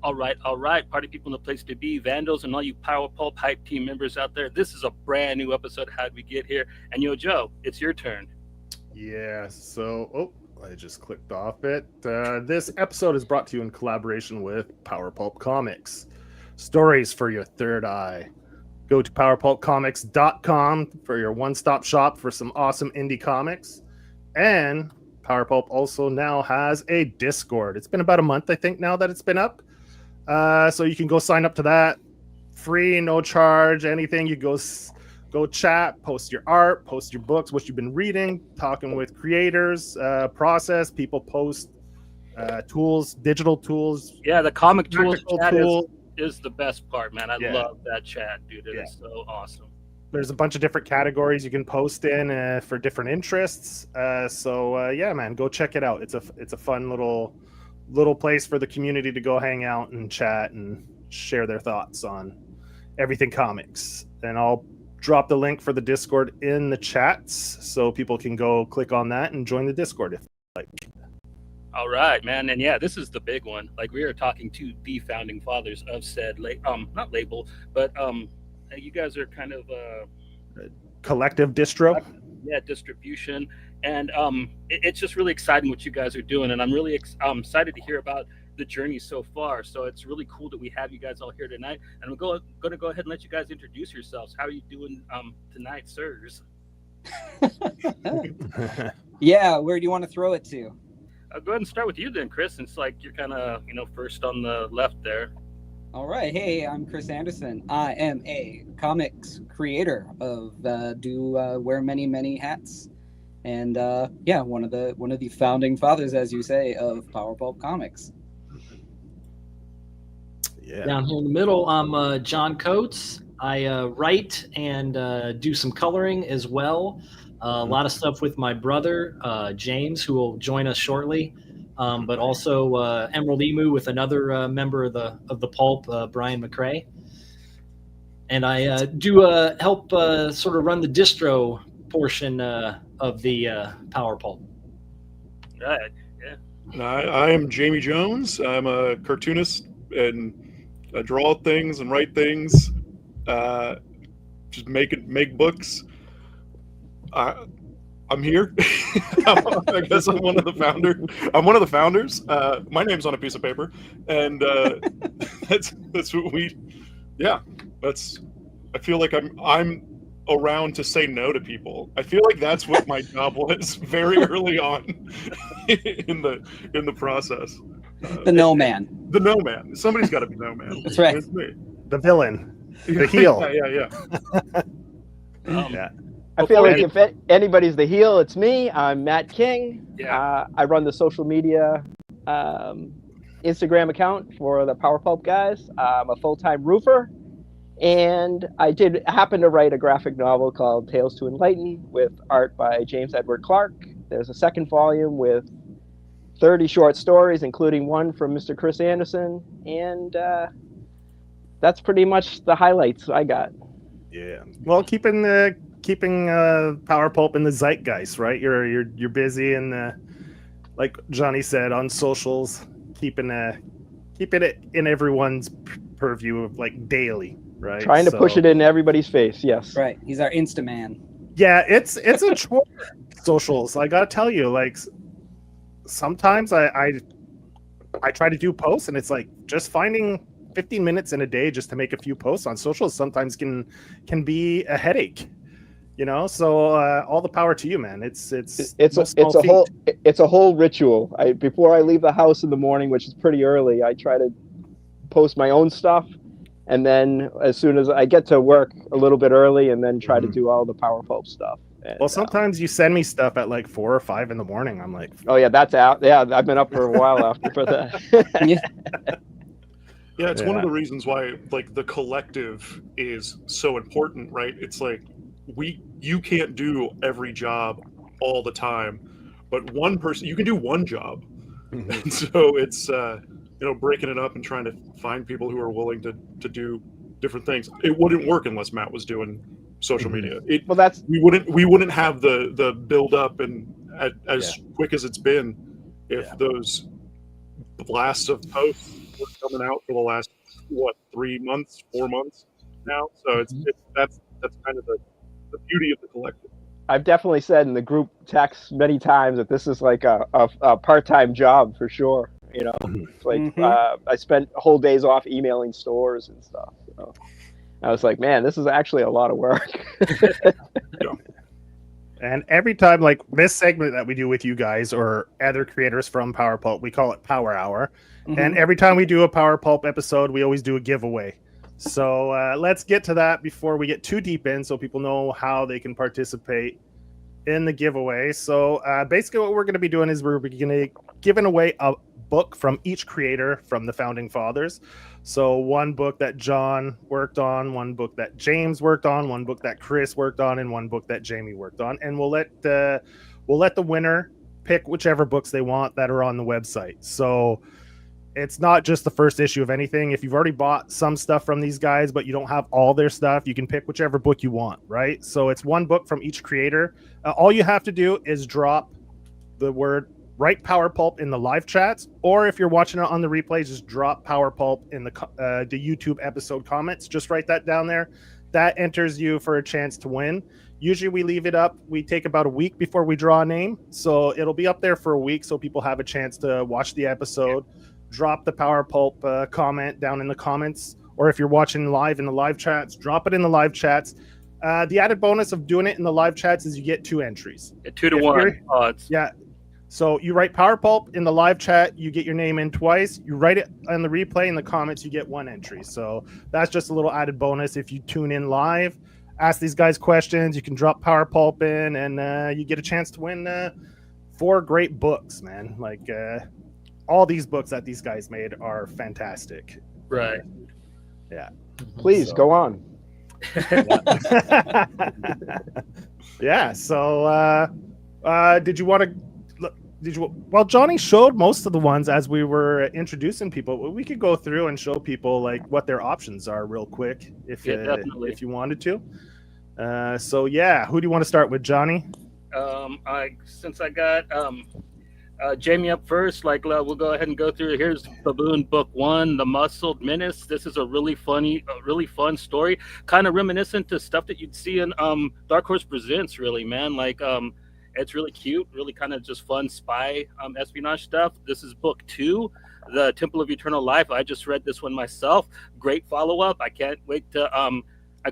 All right. Party people in the place to be, Vandals, and all you Power Pulp Hype team members out there. This is a brand new episode. How'd we get here? And yo, Joe, it's your turn. Yeah, so, I just clicked off it. This episode is brought to you in collaboration with Power Pulp Comics. Stories for your third eye. Go to powerpulpcomics.com for your one-stop shop for some awesome indie comics. And Power Pulp also now has a Discord. It's been about a month, I think, now that it's been up. So you can go sign up to that. Free, no charge, anything. You go chat, post your art, post your books, what you've been reading, talking with creators, process. People post tools, digital tools. Yeah, the comic tools chat tools. Is the best part, man. I love that chat, dude. It is so awesome. There's a bunch of different categories you can post in for different interests. Yeah, man, go check it out. It's a fun little place for the community to go hang out and chat and share their thoughts on everything comics. And I'll drop the link for the Discord in the chats so people can go click on that and join the Discord if they like. All right, man. And yeah, this is the big one. Like, we are talking to the founding fathers of said not label, but you guys are kind of collective distro. Yeah, distribution. And it's just really exciting what you guys are doing, and I'm really excited to hear about the journey so far. So it's really cool that we have you guys all here tonight, and I'm going to go ahead and let you guys introduce yourselves. How are you doing tonight, sirs? Yeah, where do you want to throw it to? Go ahead and start with you then, Chris, since like you're kind of first on the left there. All right. Hey, I'm Chris Anderson. I am a comics creator of wear many hats, and one of the founding fathers, as you say, of Power Pulp Comics. Yeah. Down here in the middle, I'm John Coates. I write and do some coloring as well. A lot of stuff with my brother, James, who will join us shortly, but also Emerald Emu with another member of the Pulp, Brian McCrae. And I do help sort of run the distro portion of the Power Pulp. Right, yeah. I am Jamie Jones. I'm a cartoonist, and I draw things and write things, just make books. I'm here. I guess I'm one of the founders. My name's on a piece of paper, and that's what we. Yeah, I feel like I'm around to say no to people. I feel like that's what my job was very early on in the process. The no man. The no man. Somebody's got to be no man. That's right. It's me. The villain, the heel. Yeah. Yeah. I feel like if anybody's the heel, it's me. I'm Matt King. Yeah. I run the social media Instagram account for the Power Pulp guys. I'm a full-time roofer, and I did happen to write a graphic novel called Tales to Enlighten with art by James Edward Clark. There's a second volume with 30 short stories, including one from Mr. Chris Anderson, and that's pretty much the highlights I got. Yeah. Well, keeping Power Pulp in the zeitgeist, right? You're busy, and like Johnny said, on socials, keeping it in everyone's purview of like daily, right? Trying to push it in everybody's face. Yes. Right. He's our Insta man. Yeah, it's a chore. Socials. I gotta tell you, like sometimes I try to do posts, and it's like just finding 15 minutes in a day just to make a few posts on socials sometimes can be a headache. So all the power to you, man. It's a whole ritual. Before I leave the house in the morning, which is pretty early, I try to post my own stuff, and then as soon as I get to work a little bit early, and then try to do all the Power Pulp stuff. And, well, sometimes you send me stuff at like 4 or 5 in the morning. I'm like, oh yeah, that's out. Yeah, I've been up for a while after for that. Yeah, it's one of the reasons why like the collective is so important, right? It's like you can't do every job all the time, but one person, you can do one job. And so it's breaking it up and trying to find people who are willing to do different things. It wouldn't work unless Matt was doing social media. We wouldn't have the build up and as quick as it's been if those blasts of posts work coming out for the last 3 months, 4 months now. So that's kind of the beauty of the collective. I've definitely said in the group text many times that this is like a part-time job for sure. You know, it's like I spent whole days off emailing stores and stuff. So I was like, man, this is actually a lot of work. And every time, like this segment that we do with you guys or other creators from Power Pulp, we call it Power Hour. And every time we do a Power Pulp episode, we always do a giveaway. So let's get to that before we get too deep in, so people know how they can participate in the giveaway. So basically what we're going to be doing is we're going to giving away a book from each creator from the Founding Fathers. So one book that John worked on, one book that James worked on, one book that Chris worked on, and one book that Jamie worked on. And we'll let the winner pick whichever books they want that are on the website. So it's not just the first issue of anything. If you've already bought some stuff from these guys, but you don't have all their stuff, you can pick whichever book you want, right? So it's one book from each creator. All you have to do is drop the word write Power Pulp in the live chats, or if you're watching it on the replay, just drop Power Pulp in the YouTube episode comments. Just write that down there. That enters you for a chance to win. Usually we leave it up. We take about a week before we draw a name. So it'll be up there for a week so people have a chance to watch the episode. Drop the Power Pulp comment down in the comments, or if you're watching live in the live chats, drop it in the live chats. The added bonus of doing it in the live chats is you get 2 entries. 2 to 1 odds. Yeah. So you write Power Pulp in the live chat, you get your name in twice. You write it on the replay in the comments, you get 1 entry. So that's just a little added bonus. If you tune in live, ask these guys questions, you can drop Power Pulp in, and you get a chance to win 4 great books, man. Like all these books that these guys made are fantastic. Right. Yeah. Please go on. Yeah. So did you want to? Well, Johnny showed most of the ones as we were introducing people. We could go through and show people like what their options are real quick if you wanted to. So yeah, who do you want to start with, Johnny? Since I got Jamie up first, we'll go ahead and go through. Here's Baboon Book 1, The Muscled Menace. This is a really fun story, kind of reminiscent to stuff that you'd see in Dark Horse Presents. Really, man, it's really cute, really kind of just fun spy espionage stuff. This is book 2, The Temple of Eternal Life. I just read this one myself. Great follow-up. I can't wait to I'm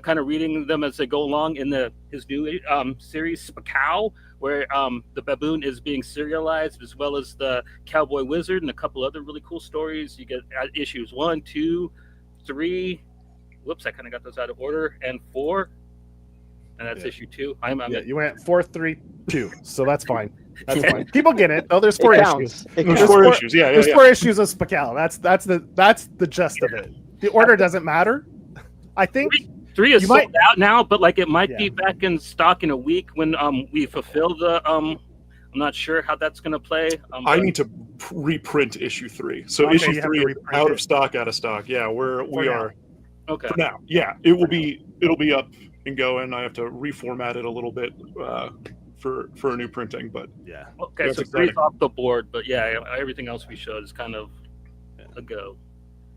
kind of reading them as they go along in his new series, Spacow, where the baboon is being serialized, as well as the cowboy wizard and a couple other really cool stories. You get issues 1, 2, 3. Whoops, I kind of got those out of order. And 4. And that's issue 2. You went 4, 3, 2, so that's fine. That's fine. People get it. Oh, there's 4 issues. There's 4 issues. Yeah, there's 4 issues of Spacal. That's the gist of it. The order doesn't matter. I think 3 is sold out now, but it might be back in stock in a week when we fulfill the. I'm not sure how that's going to play. I need to reprint issue 3. So issue 3 is out of stock. Yeah, we are. Okay. For now, yeah, it'll be up and going. I have to reformat it a little bit for a new printing, but yeah. Okay, so 3's off the board, but yeah, everything else we showed is kind of a go.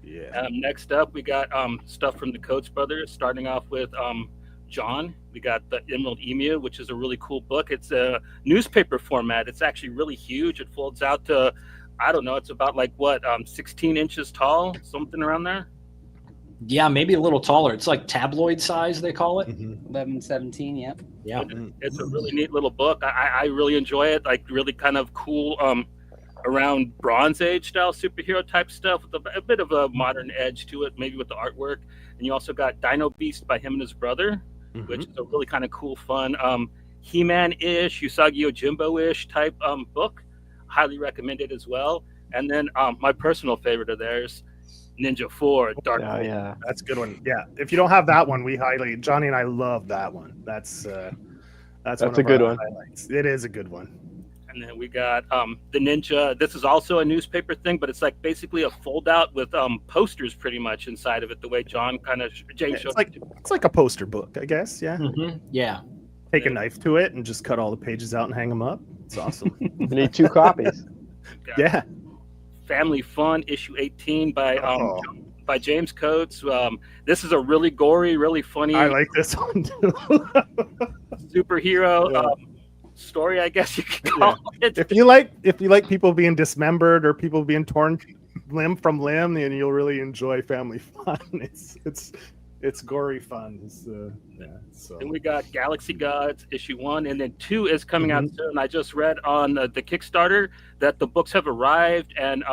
Yeah. Next up, we got stuff from the Coates brothers. Starting off with John, we got the Emerald Emu, which is a really cool book. It's a newspaper format. It's actually really huge. It folds out to, I don't know, it's about 16 inches tall, something around there. Yeah, maybe a little taller. It's like tabloid size, they call it. 11, 17, yep. Yeah. It's a really neat little book. I really enjoy it. Really kind of cool around Bronze Age style superhero type stuff with a bit of a modern edge to it, maybe with the artwork. And you also got Dino Beast by him and his brother, which is a really kind of cool, fun He-Man-ish, Usagi Yojimbo-ish type book. Highly recommended as well. And then my personal favorite of theirs, Ninja 4, Dark. Oh, yeah. That's a good one. Yeah. If you don't have that one, Johnny and I love that one. That's a good one. Highlights. It is a good one. And then we got the Ninja. This is also a newspaper thing, but it's basically a fold out with posters pretty much inside of it, the way James showed. It's like a poster book, I guess. Yeah. Yeah. Take a knife to it and just cut all the pages out and hang them up. It's awesome. You need 2 copies. Yeah. Family Fun issue 18 Oh, by James Coates. This is a really gory, really funny I like this one too. superhero Yeah. story, I guess you could call it. If you like people being dismembered or people being torn limb from limb, then you'll really enjoy Family Fun. It's gory fun. So Then we got Galaxy Gods issue 1, and then 2 is coming out soon. I just read on the Kickstarter that the books have arrived, and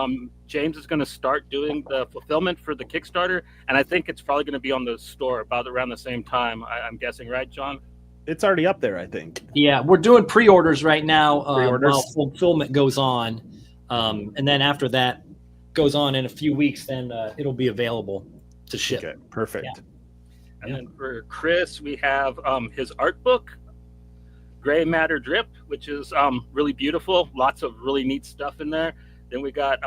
James is going to start doing the fulfillment for the Kickstarter, and I think it's probably going to be on the store about around the same time. I'm guessing, right, John? it's already up there, I think. Yeah, we're doing pre-orders right now Pre-orders. while fulfillment goes on, and then after that goes on in a few weeks, then it'll be available to ship. Okay, perfect. Yeah. And then for Chris, we have his art book, Gray Matter Drip, which is really beautiful. Lots of really neat stuff in there. Then we got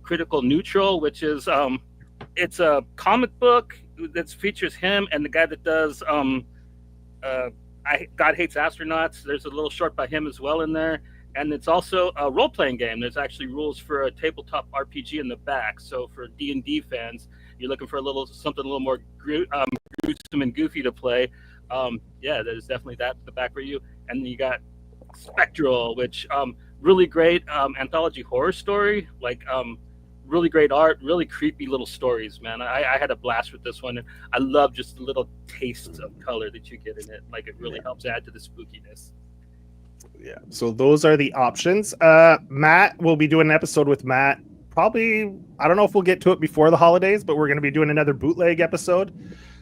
Critical Neutral, which is it's a comic book that features him and the guy that does God Hates Astronauts. There's a little short by him as well in there. And it's also a role-playing game. There's actually rules for a tabletop RPG in the back. So for D&D fans, you're looking for something a little more gruesome and goofy to play. Yeah, there's definitely that in the back for you. And then you got Spectral, which really great anthology horror story. Like really great art, really creepy little stories, man. I had a blast with this one. And I love just the little tastes of color that you get in it. Like it really helps add to the spookiness. Yeah. So those are the options. Matt, we'll be doing an episode with Matt. Probably, I don't know if we'll get to it before the holidays, but we're going to be doing another bootleg episode.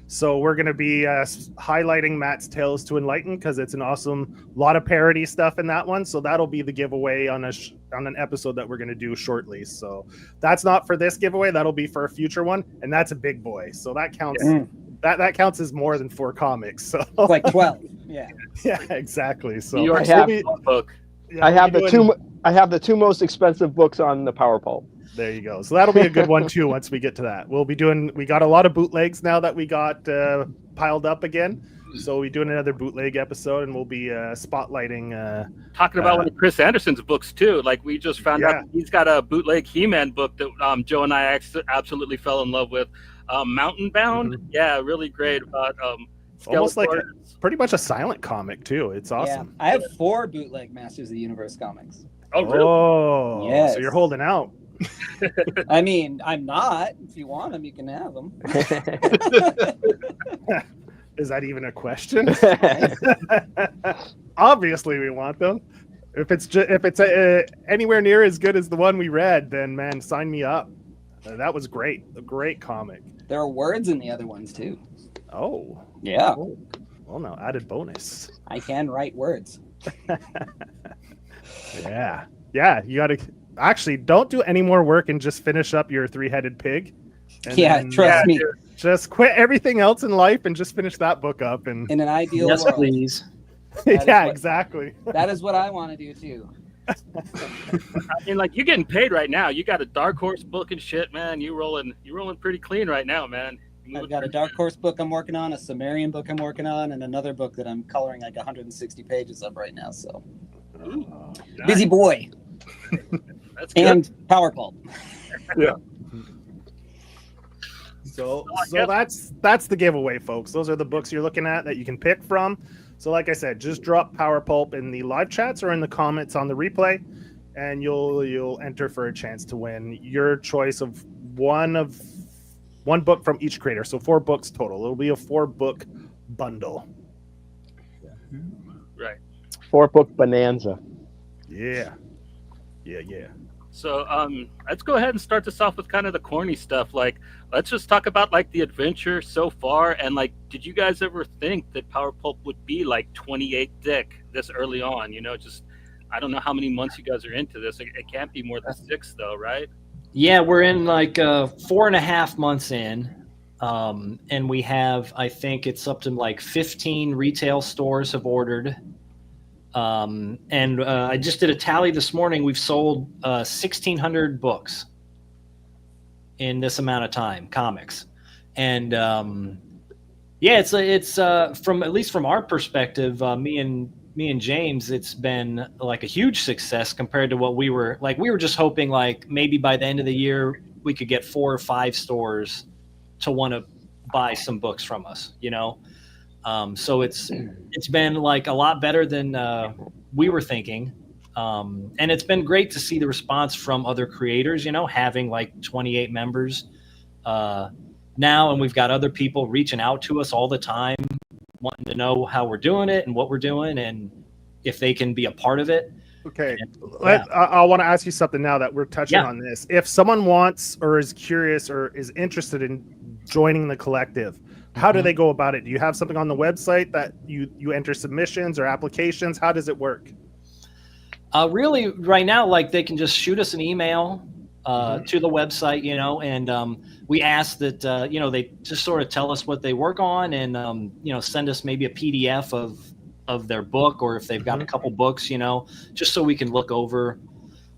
So we're going to be highlighting Matt's Tales to Enlighten because it's an awesome lot of parody stuff in that one. So that'll be the giveaway on an episode that we're going to do shortly. So that's not for this giveaway. That'll be for a future one, and that's a big boy. So that counts. Yeah. That counts as more than 4 comics. So It's like 12. Yeah. yeah, exactly. So New York I have- City book. yeah, I have we'll the be doing- two. I have the 2 most expensive books on the Power Pulp. There you go. So that'll be a good one too. Once we get to that, we got a lot of bootlegs now that we got piled up again. So we're doing another bootleg episode, and we'll be spotlighting. Talking about one of Chris Anderson's books too. Like we just found out he's got a bootleg He-Man book that Joe and I absolutely fell in love with. Mountain Bound. Mhm. Yeah, really great about Almost like Skeletor. pretty much a silent comic too. It's awesome. Yeah. I have 4 bootleg Masters of the Universe comics. Oh, really? Oh, Yes. so you're holding out. I mean, I'm not. If you want them, you can have them. Is that even a question? Obviously, we want them. If it's anywhere near as good as the one we read, then man, sign me up. That was great. A great comic. There are words in the other ones too. Oh, Yeah, well, now added bonus. I can write words. Yeah. You got to actually don't do any more work and just finish up your 3-headed pig. And Yeah, then trust me. just quit everything else in life and just finish that book up. And In an ideal Yes, world, please. that is yeah, what- exactly. that is what I want to do too. I mean, like you're getting paid right now. You got a Dark Horse book and shit, man. You're rolling pretty clean right now, man. I've got a Dark Horse book I'm working on, a Sumerian book I'm working on, and another book that I'm coloring like 160 pages of right now. So busy boy. That's good. And Power Pulp. So yeah. that's the giveaway, folks. Those are the books you're looking at that you can pick from. So like I said, just drop Power Pulp in the live chats or in the comments on the replay, and you'll enter for a chance to win your choice of one book from each creator. So 4 books total. It'll be a 4-book bundle. Right. 4-book bonanza. Yeah. So let's go ahead and start this off with kind of the corny stuff. Like, let's just talk about like the adventure so far. And like, did you guys ever think that Power Pulp would be like 28 thick this early on? You know, just I don't know how many months you guys are into this. It can't be more than 6 though, right? Yeah, we're in like 4.5 months in, and we have, I think it's up to like 15 retail stores have ordered. And I just did a tally this morning. We've sold 1,600 books in this amount of time, comics. And yeah, it's from at least from our perspective, me and me and James, it's been like a huge success compared to what we were like. We were just hoping like maybe by the end of the year we could get 4 or 5 stores to want to buy some books from us, you know. So it's been like a lot better than we were thinking. And it's been great to see the response from other creators, you know, having like 28 members now, and we've got other people reaching out to us all the time, wanting to know how we're doing it and what we're doing and if they can be a part of it. Okay. Yeah. I want to ask you something now that we're touching Yeah. on this. If someone wants or is curious or is interested in joining the collective, how do Mhm. they go about it? Do you have something on the website that you enter submissions or applications? How does it work? Really, right now, like they can just shoot us an email to the website, you know, and we ask that, you know, they just sort of tell us what they work on and, you know, send us maybe a PDF of their book, or if they've got a couple books, you know, just so we can look over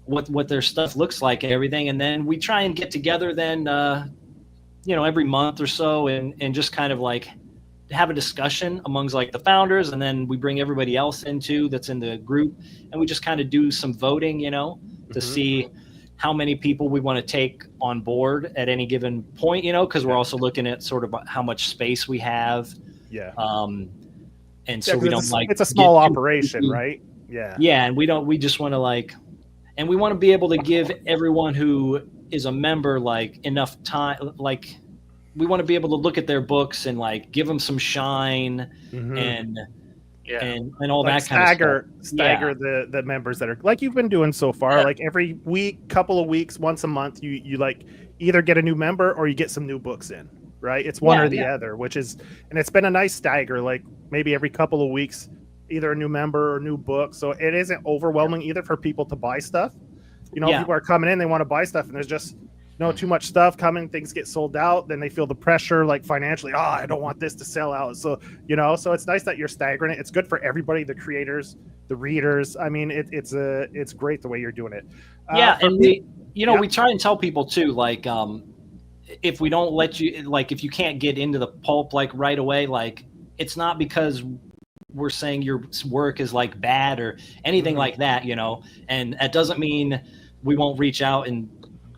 what their stuff looks like and everything. And then we try and get together then, you know, every month or so and just kind of like have a discussion amongst like the founders, and then we bring everybody else into that's in the group, and we just kind of do some voting, you know, to see how many people we want to take on board at any given point, you know, because we're also looking at sort of how much space we have. Yeah. And so we don't like it's a small get too operation, crazy. right? Yeah. Yeah, and we just want to like, and we want to be able to give everyone who is a member like enough time, like we want to be able to look at their books and like give them some shine and all Like that kind of stuff. stagger the members that are like you've been doing so far. Yeah. Like every week, couple of weeks, once a month, you like either get a new member or you get some new books in, right? It's one or the other, which is, and it's been a nice stagger, like maybe every couple of weeks, either a new member or new book. So it isn't overwhelming either for people to buy stuff. You know, people are coming in, they want to buy stuff, and there's just too much stuff coming, things get sold out, then they feel the pressure like financially, I don't want this to sell out. So, you know, so it's nice that you're staggering it. It's good for everybody, the creators, the readers. I mean, it's great the way you're doing it. And we, you know, we try and tell people too, like, if we don't let you, like, if you can't get into the pulp like right away, like it's not because we're saying your work is like bad or anything like that, you know, and that doesn't mean we won't reach out and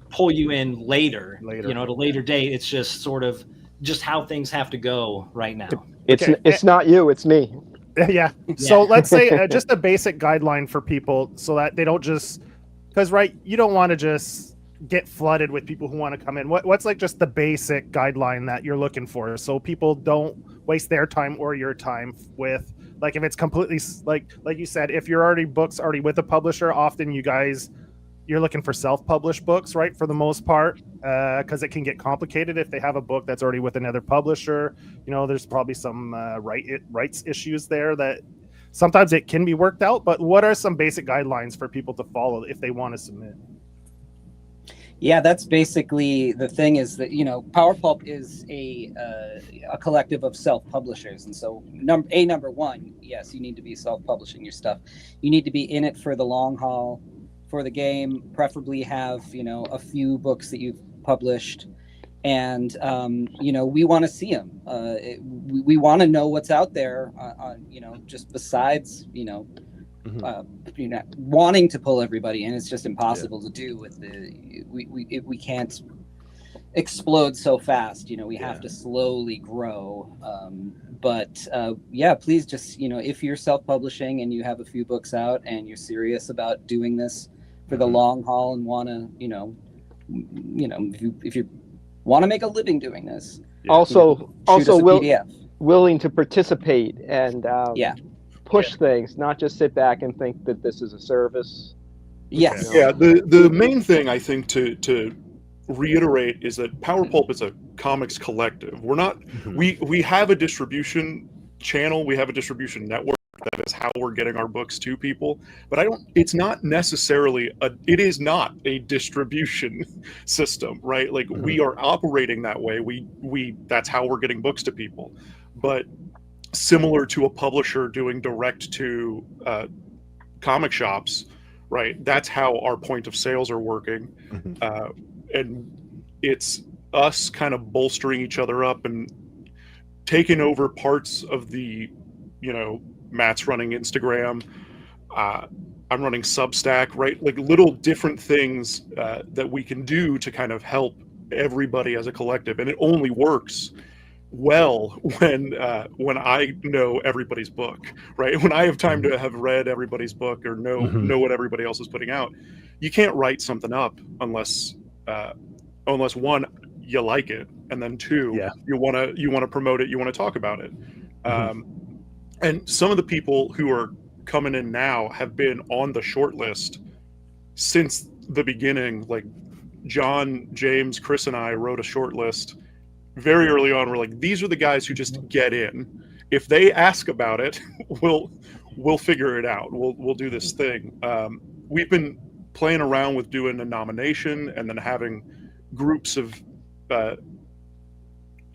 pull you in later, you know, at a later date. It's just sort of just how things have to go right now. It's not you, it's me. Yeah. So let's say just a basic guideline for people so that they don't just, because you don't want to just get flooded with people who want to come in. What's like just the basic guideline that you're looking for so people don't waste their time or your time with, like, if it's completely like you said, if you're already with a publisher, often you're looking for self-published books, right? For the most part, because it can get complicated if they have a book that's already with another publisher. You know, there's probably some rights issues there that sometimes it can be worked out. But what are some basic guidelines for people to follow if they want to submit? Yeah, that's basically the thing is that, you know, Power Pulp is a collective of self-publishers. And so number one, yes, you need to be self-publishing your stuff. You need to be in it for the long haul, for the game, preferably have, you know, a few books that you've published. And, you know, we want to see them. We want to know what's out there, you know, just besides, you know, wanting to pull everybody in. It's just impossible to do with we can't explode so fast. You know, we have to slowly grow. But please just, you know, if you're self-publishing and you have a few books out and you're serious about doing this for the long haul and want to, you know, if you want to make a living doing this, also PDF. willing to participate and push things, not just sit back and think that this is a service. Yes. Yeah. The main thing I think to reiterate is that Power Pulp is a comics collective. We're not. We have a distribution channel. We have a distribution network. That is how we're getting our books to people. But it's not necessarily it is not a distribution system, right? Like we are operating that way. That's how we're getting books to people. But similar to a publisher doing direct to comic shops, right? That's how our point of sales are working. And it's us kind of bolstering each other up and taking over parts of the, you know, Matt's running Instagram. I'm running Substack, right? Like little different things that we can do to kind of help everybody as a collective, and it only works well when I know everybody's book, right? When I have time to have read everybody's book or know what everybody else is putting out. You can't write something up unless one, you like it, and then two, you want to promote it, you want to talk about it. And some of the people who are coming in now have been on the short list since the beginning. Like John, James, Chris, and I wrote a short list very early on. We're like, these are the guys who just get in. If they ask about it, we'll figure it out. We'll do this thing. We've been playing around with doing a nomination and then having groups of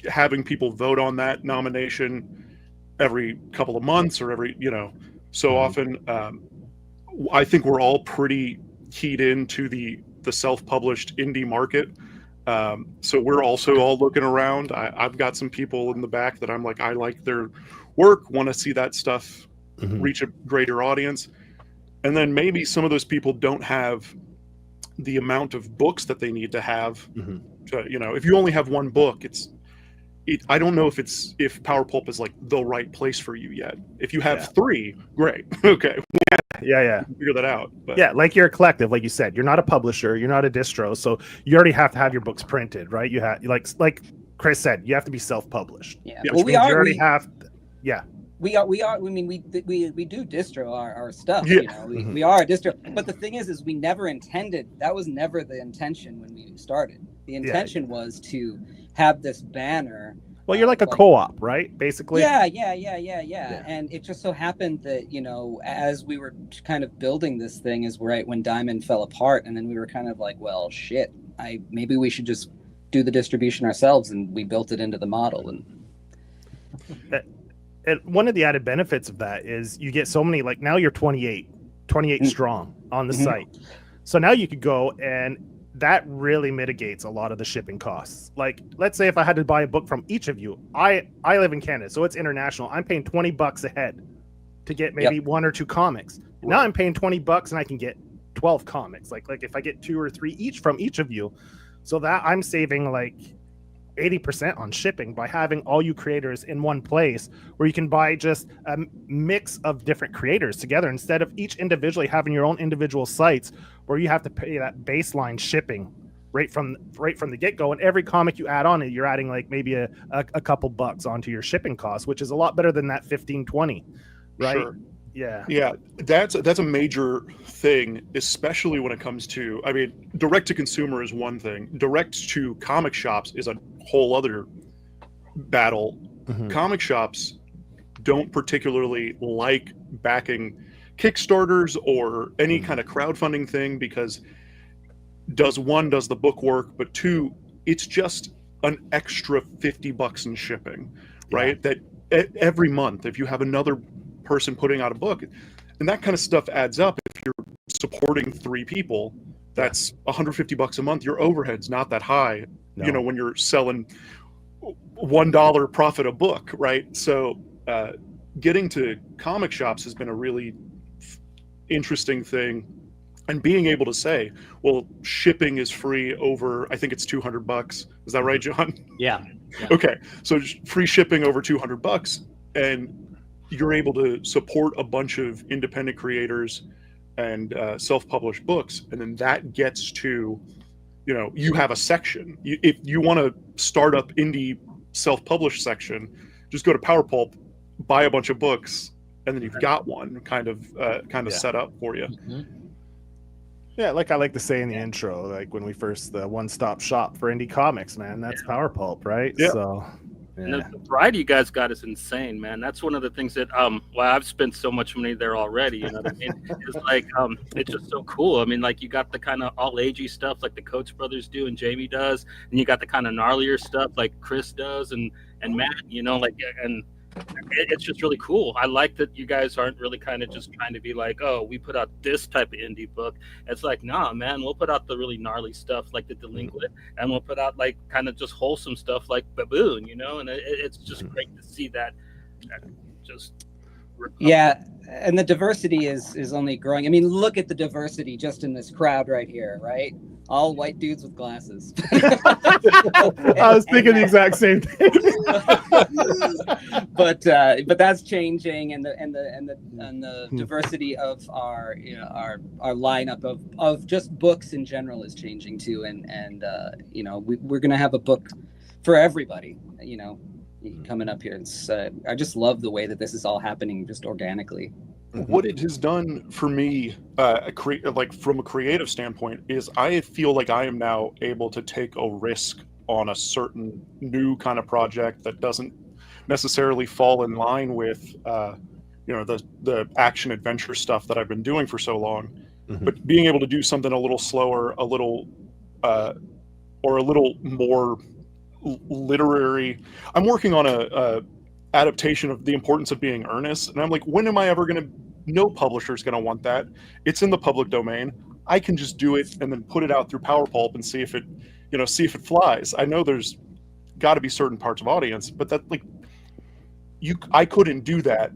having people vote on that nomination every couple of months or every, so often. I think we're all pretty keyed into the self-published indie market. So we're also all looking around. I've got some people in the back that I'm like, I like their work, want to see that stuff reach a greater audience. And then maybe some of those people don't have the amount of books that they need to have. To, if you only have one book, I don't know if Power Pulp is like the right place for you yet. If you have three, great. Okay. Figure that out. But. Yeah, like you're a collective, like you said. You're not a publisher, you're not a distro, so you already have to have your books printed, right? You have like Chris said, you have to be self-published. Yeah, well, we already have. We are. I mean, we do distro our stuff. Yeah. We are a distro. But the thing is we never intended. That was never the intention when we started. The intention was to have this banner. Well, you're like a co-op, right? Basically. Yeah. And it just so happened that as we were kind of building this thing, is right when Diamond fell apart, and then we were kind of like, well, shit. Maybe we should just do the distribution ourselves, and we built it into the model. And one of the added benefits of that is you get so many, like now you're 28 strong on the site. So now you could go, and that really mitigates a lot of the shipping costs. Like, let's say if I had to buy a book from each of you, I live in Canada, so it's international. I'm paying $20 a head to get maybe one or two comics. Now I'm paying $20 and I can get 12 comics. Like if I get 2 or 3 each from each of you, so that I'm saving like 80% on shipping by having all you creators in one place where you can buy just a mix of different creators together instead of each individually having your own individual sites where you have to pay that baseline shipping right from the get-go. And every comic you add on it, you're adding like maybe a couple bucks onto your shipping costs, which is a lot better than that 15-20, right? Sure. Yeah, that's a major thing, especially when it comes to, I mean, direct to consumer is one thing. Direct to comic shops is a whole other battle. Comic shops don't particularly like backing Kickstarters or any kind of crowdfunding thing because does the book work, but two, it's just an extra $50 in shipping, right? That every month, if you have another person putting out a book, and that kind of stuff adds up. If you're supporting 3 people, that's $150 a month. Your overhead's not that high, when you're selling $1 profit a book, right? So getting to comic shops has been a really interesting thing, and being able to say, well, shipping is free over, I think it's $200. Is that right, John? Yeah. Okay, so free shipping over $200, and you're able to support a bunch of independent creators and self-published books, and then that gets to, you have a section. If you want to start up indie self-published section, just go to Power Pulp, buy a bunch of books, and then you've got one kind of set up for you. Yeah, like I like to say in the intro, like when we first, the one-stop shop for indie comics, man, that's Power Pulp, right? Yeah. So and the variety you guys got is insane, man. That's one of the things that I've spent so much money there already, you know what I mean? It's like it's just so cool. I mean, like you got the kind of all agey stuff like the Coates brothers do and Jamie does, and you got the kind of gnarlier stuff like Chris does and Matt, and it's just really cool. I like that you guys aren't really kind of just trying to be like, oh, we put out this type of indie book. It's like, nah, man, we'll put out the really gnarly stuff like The Delinquent, and we'll put out like kind of just wholesome stuff like Baboon, and it's just great to see that just Yeah, and the diversity is only growing. I mean, look at the diversity just in this crowd right here, right? All white dudes with glasses. I was thinking the exact same thing. But that's changing, and the diversity of our our lineup of just books in general is changing too, and we're gonna have a book for everybody, coming up here. It's I just love the way that this is all happening just organically. What it has done for me, like from a creative standpoint, is I feel like I am now able to take a risk on a certain new kind of project that doesn't necessarily fall in line with the action adventure stuff that I've been doing for so long. But being able to do something a little slower, a little or a little more literary. I'm working on a adaptation of The Importance of Being Earnest, and I'm like, when am I ever going to? No publisher's going to want that. It's in the public domain. I can just do it and then put it out through Power Pulp and see if it flies. I know there's got to be certain parts of audience, but that I couldn't do that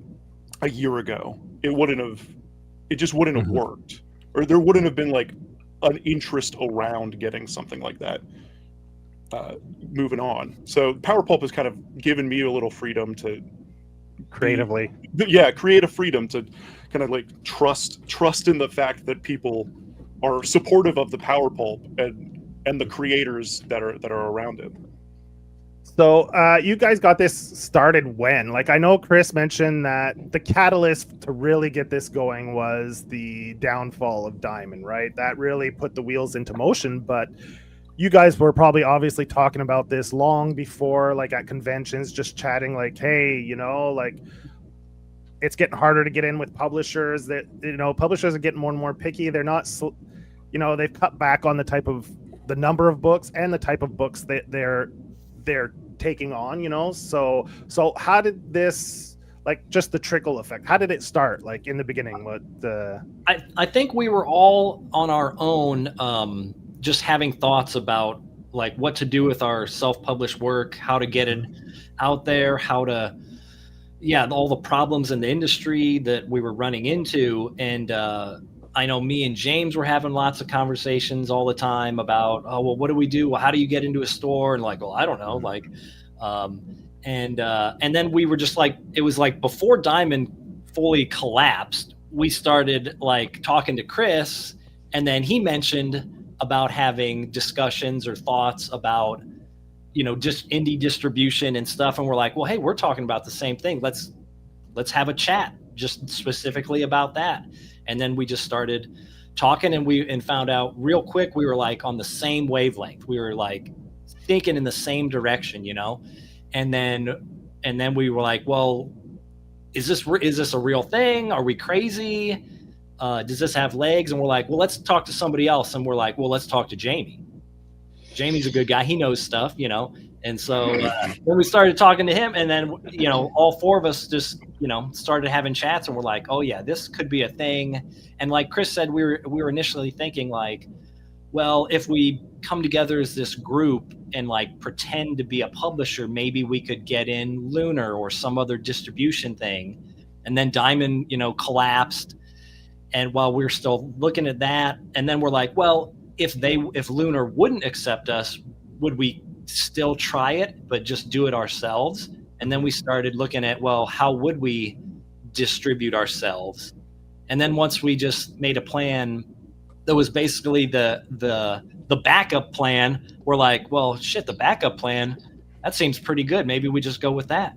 a year ago. It just wouldn't have worked, or there wouldn't have been like an interest around getting something like that moving on. So Power Pulp has kind of given me a little freedom to creatively, creative freedom to kind of like trust in the fact that people are supportive of the Power Pulp and the creators that are around it. So you guys got this started when? Like, I know Chris mentioned that the catalyst to really get this going was the downfall of Diamond, right? That really put the wheels into motion, but you guys were probably obviously talking about this long before, like at conventions, just chatting like, hey, like it's getting harder to get in with publishers. That publishers are getting more and more picky. They're not, they've cut back on the number of books and the type of books that they're taking on. So how did this, like, just the trickle effect, how did it start, like in the beginning? I think we were all on our own, just having thoughts about like what to do with our self-published work, how to get it out there, all the problems in the industry that we were running into. And I know me and James were having lots of conversations all the time about, oh, well, what do we do? Well, how do you get into a store? And like, well, I don't know. Like, and then we were just like, it was like before Diamond fully collapsed, we started like talking to Chris, and then he mentioned about having discussions or thoughts about, just indie distribution and stuff. And we're like, well, hey, we're talking about the same thing. Let's have a chat just specifically about that. And then we just started talking, and found out real quick we were like on the same wavelength. We were like thinking in the same direction, and then we were like, well, is this a real thing? Are we crazy? Does this have legs? And we're like, well, let's talk to somebody else. And we're like, well, let's talk to Jamie. Jamie's a good guy. He knows stuff, And so then we started talking to him, and then, all four of us just, started having chats, and we're like, oh yeah, this could be a thing. And like Chris said, we were initially thinking like, well, if we come together as this group and like pretend to be a publisher, maybe we could get in Lunar or some other distribution thing. And then Diamond, collapsed. And while we're still looking at that, and then we're like, well, if Lunar wouldn't accept us, would we still try it, but just do it ourselves? And then we started looking at, well, how would we distribute ourselves? And then once we just made a plan that was basically the backup plan, we're like, well, shit, the backup plan, that seems pretty good. Maybe we just go with that.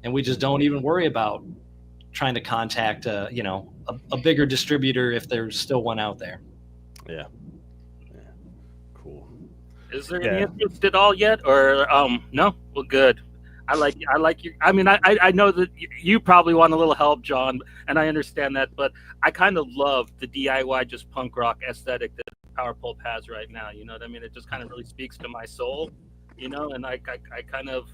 And we just don't even worry about trying to contact, a bigger distributor if there's still one out there. Yeah. Cool. Is there any interest at all yet, or no? Well, good. I like you. I mean, I know that you probably want a little help, John, and I understand that, but I kind of love the DIY, just punk rock aesthetic that Power Pulp has right now. You know what I mean? It just kind of really speaks to my soul, and I kind of.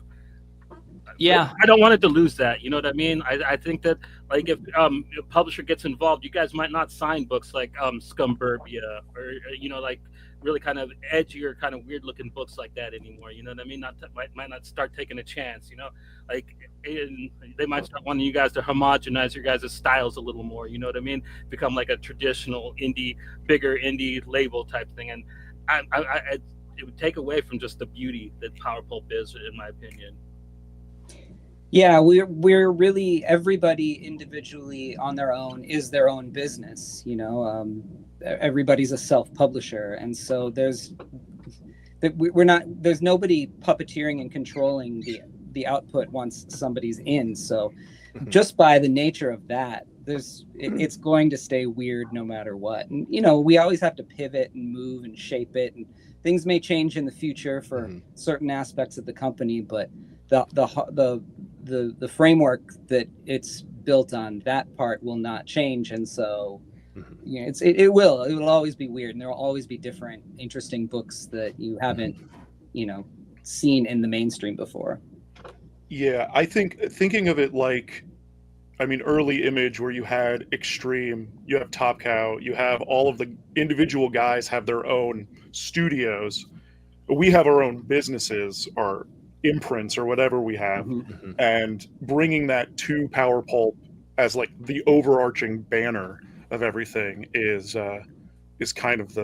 Yeah, I don't want it to lose that. You know what I mean? I think that like if a publisher gets involved, you guys might not sign books like Scumburbia or like really kind of edgier, kind of weird looking books like that anymore. You know what I mean? Might not start taking a chance. You know, like and they might start wanting you guys to homogenize your guys' styles a little more. You know what I mean? Become like a traditional indie, bigger indie label type thing, and it would take away from just the beauty that Power Pulp is, in my opinion. Yeah, we're really, everybody individually on their own is their own business. You know, everybody's a self-publisher, and so there's nobody puppeteering and controlling the output once somebody's in. So just by the nature of that, it's going to stay weird no matter what. And you know, we always have to pivot and move and shape it, and things may change in the future for certain aspects of the company, but the framework that it's built on, that part will not change. And so you know, it will always be weird, and there will always be different interesting books that you haven't, you know, seen in the mainstream before. Yeah, I think thinking of it like, I mean, early Image, where you had Extreme, you have Top Cow, you have all of the individual guys have their own studios. We have our own businesses, our imprints or whatever we have, and bringing that to Power Pulp as like the overarching banner of everything is kind of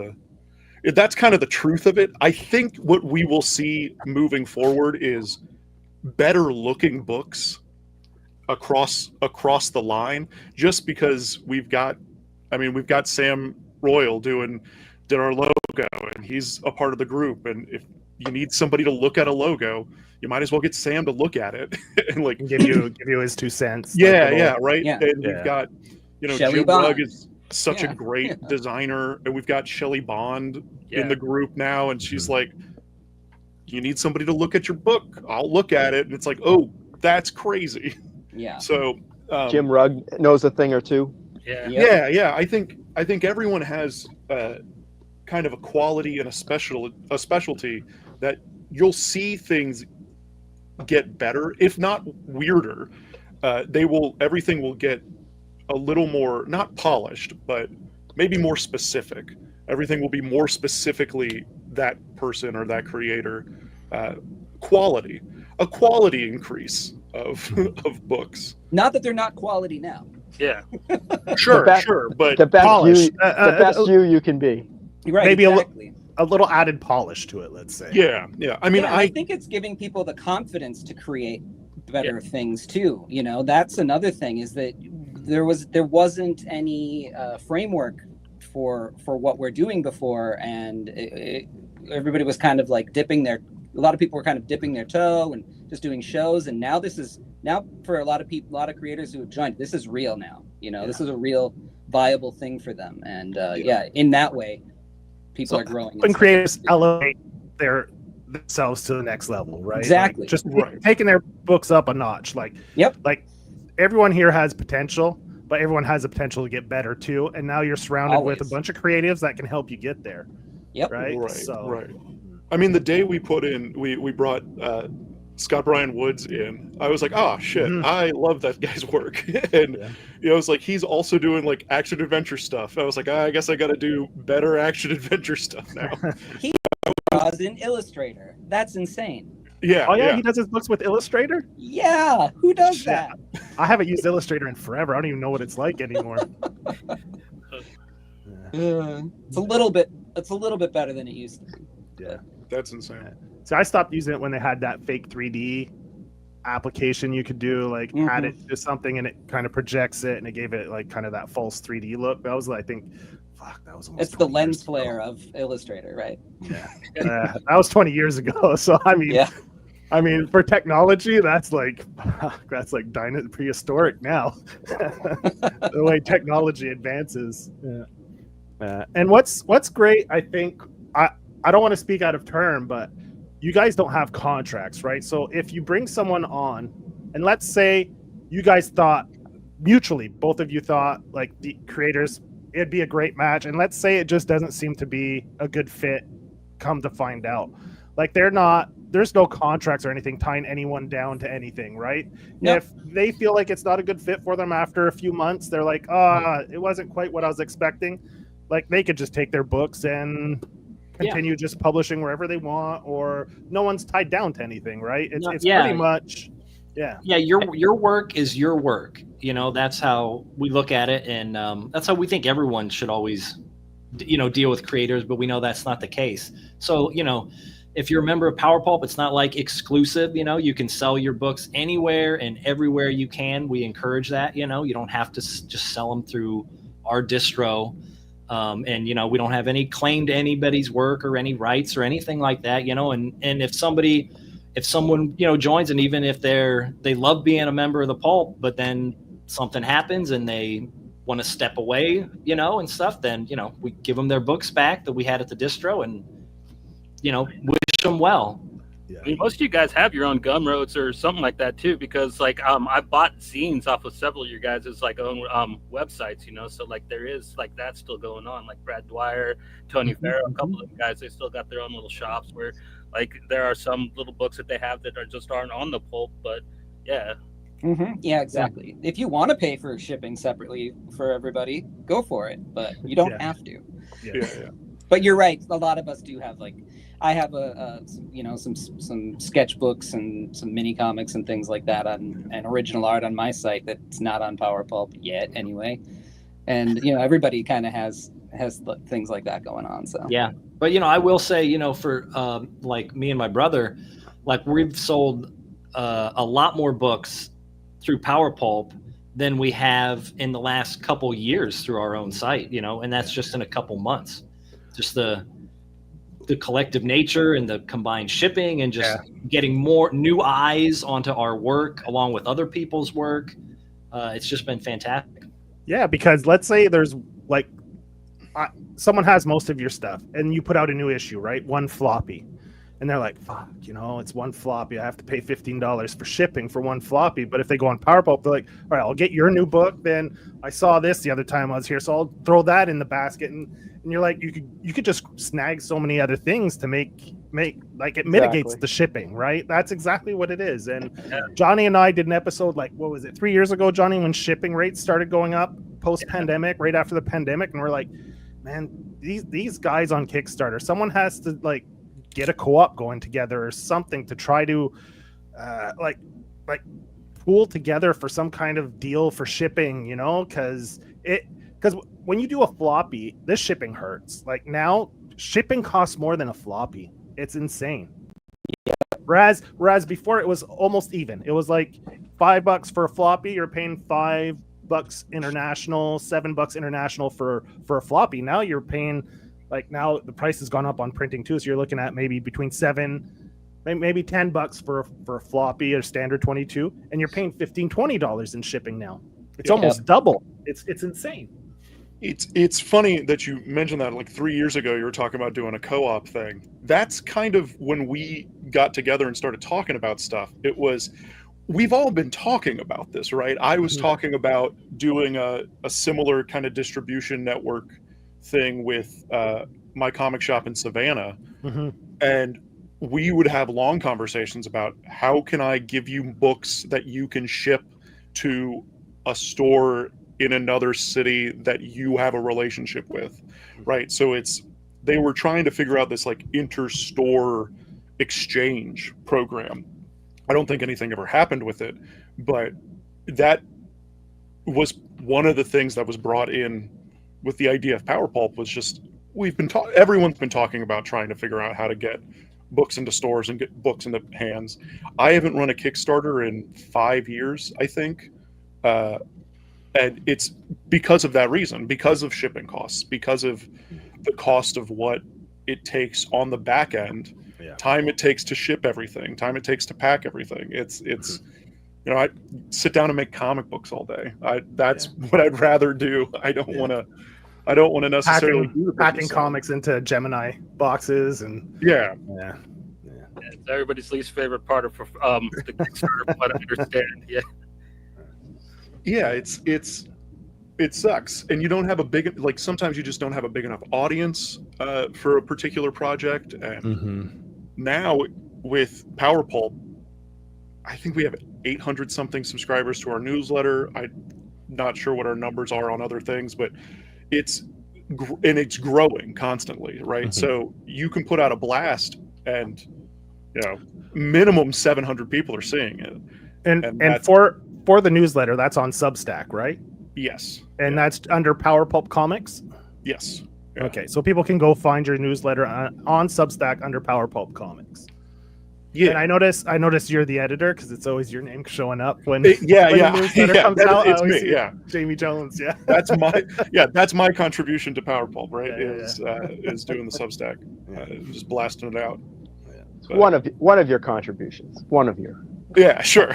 that's kind of the truth of it. I think what we will see moving forward is better looking books across the line, just because we've got Sam Royal did our logo, and he's a part of the group, and if you need somebody to look at a logo, you might as well get Sam to look at it and like give you his 2 cents. Right. Yeah. And we've got, you know, Shelley Jim Bond. Rugg is such a great designer, and we've got Shelley Bond in the group now, and she's like, you need somebody to look at your book, I'll look at it. And it's like, oh, that's crazy. Yeah. So Jim Rugg knows a thing or two. Yeah. I think everyone has kind of a quality and a specialty that you'll see things get better, if not weirder. Everything will get a little more, not polished, but maybe more specific. Everything will be more specifically that person or that creator. A quality increase of books. Not that they're not quality now. Yeah. Sure, but the best polish. the best you can be. Right. Maybe exactly. a little added polish to it, let's say. Yeah. I mean, I think it's giving people the confidence to create better things too. You know, that's another thing, is that there wasn't any framework for what we're doing before, and everybody was kind of like a lot of people were kind of dipping their toe and just doing shows. And now for a lot of people, a lot of creators who have joined, this is real now. You know, this is a real viable thing for them. And in that way, people are growing. When creators elevate themselves to the next level, right? Exactly. Like just taking their books up a notch. Like everyone here has potential, but everyone has the potential to get better too. And now you're surrounded with a bunch of creatives that can help you get there. Yep. Right. Right. I mean, the day we brought Scott Bryan Woods in, I was like, oh shit, I love that guy's work. And you know, it's like, he's also doing like action adventure stuff. I was like, I guess I got to do better action adventure stuff now. He draws in Illustrator. That's insane. Yeah. Oh yeah, he does his books with Illustrator? Yeah, who does that? I haven't used Illustrator in forever. I don't even know what it's like anymore. It's a little bit better than it used to be. Yeah. That's insane. So I stopped using it when they had that fake 3D application you could do, like add it to something and it kind of projects it, and it gave it like kind of that false 3D look. That was, I think, that was almost. It's the lens flare of Illustrator, right? Yeah. That was 20 years ago. So I mean, for technology, that's like prehistoric now. The way technology advances. Yeah. And what's great, I think, I don't want to speak out of turn, but you guys don't have contracts, right? So if you bring someone on, and let's say you guys thought mutually, both of you thought like the creators, it'd be a great match, and let's say it just doesn't seem to be a good fit, come to find out, like there's no contracts or anything tying anyone down to anything, right? Yep. If they feel like it's not a good fit for them after a few months, they're like, it wasn't quite what I was expecting, like they could just take their books and continue just publishing wherever they want, or no one's tied down to anything, right? It's Yeah. pretty much, yeah. Yeah, your work is your work. That's how we look at it, and that's how we think everyone should always, deal with creators. But we know that's not the case. So, if you're a member of Power Pulp, it's not like exclusive. You can sell your books anywhere and everywhere you can. We encourage that. You don't have to just sell them through our distro. And we don't have any claim to anybody's work or any rights or anything like that. And if someone joins, and even if they love being a member of the Pulp, but then something happens and they want to step away, and stuff, then we give them their books back that we had at the distro, and wish them well. Yeah. I mean, most of you guys have your own Gumroads or something like that too, because like I bought zines off of several of your guys' like own websites, so like there is like that still going on. Like Brad Dwyer, Tony Farrow, a couple of guys, they still got their own little shops where like there are some little books that they have that aren't on the Pulp, but yeah. Yeah, exactly. If you want to pay for shipping separately for everybody, go for it, but you don't have to. Yeah. But you're right. A lot of us do have I have some sketchbooks and some mini comics and things like that and original art on my site that's not on Power Pulp yet, anyway. And everybody kind of has things like that going on. So yeah, but I will say for like me and my brother, like we've sold a lot more books through Power Pulp than we have in the last couple years through our own site. And that's just in a couple months. Just the collective nature and the combined shipping and just getting more new eyes onto our work along with other people's work. It's just been fantastic. Yeah, because let's say there's like someone has most of your stuff and you put out a new issue, right? One floppy. And they're like, fuck, it's one floppy. I have to pay $15 for shipping for one floppy. But if they go on Power Pulp, they're like, all right, I'll get your new book. Then I saw this the other time I was here, so I'll throw that in the basket. And you're like, you could just snag so many other things to make like it mitigates the shipping, right? That's exactly what it is. And Johnny and I did an episode like, what was it, 3 years ago, Johnny, when shipping rates started going up post-pandemic, right after the pandemic. And we're like, man, these guys on Kickstarter, someone has to like get a co-op going together or something to try to like pool together for some kind of deal for shipping, because when you do a floppy, this shipping hurts. Like now shipping costs more than a floppy. It's insane. Whereas before it was almost even. It was like $5 for a floppy, you're paying $5 international, $7 international for a floppy. Now you're paying, like, now the price has gone up on printing too, so you're looking at maybe between $7, maybe $10 for a floppy or standard 22, and you're paying $15-$20 in shipping now. It's almost double. It's insane. It's funny that you mentioned that. Like 3 years ago, you were talking about doing a co-op thing. That's kind of when we got together and started talking about stuff. It was, we've all been talking about this, right? I was talking about doing a similar kind of distribution network thing with my comic shop in Savannah. And we would have long conversations about how can I give you books that you can ship to a store in another city that you have a relationship with, right? So they were trying to figure out this like inter-store exchange program. I don't think anything ever happened with it, but that was one of the things that was brought in with the idea of Power Pulp. Was just, everyone's been talking about trying to figure out how to get books into stores and get books into hands. I haven't run a Kickstarter in 5 years, I think. And it's because of that reason, because of shipping costs, because of the cost of what it takes on the back end, time it takes to ship everything, time it takes to pack everything. It's I sit down and make comic books all day. That's what I'd rather do. I don't want to necessarily packing comics into Gemini boxes and It's everybody's least favorite part of the Kickstarter, from what I understand. It sucks, and you don't have a big, like, sometimes you just don't have a big enough audience for a particular project. And now with Power Pulp, I think we have 800 something subscribers to our newsletter. I'm not sure what our numbers are on other things, but and it's growing constantly, right? So you can put out a blast, and minimum 700 people are seeing it. And for the newsletter, that's on Substack, right? Yes. And that's under Power Pulp Comics? Yes. Yeah. Okay, so people can go find your newsletter on Substack under Power Pulp Comics. Yeah. And I noticed you're the editor because it's always your name showing up when the newsletter comes out. It's me, Jamie Jones, yeah. That's my contribution to Power Pulp, right? Yeah. Is doing the Substack, just blasting it out. But, one of your contributions. One of your. Yeah, sure.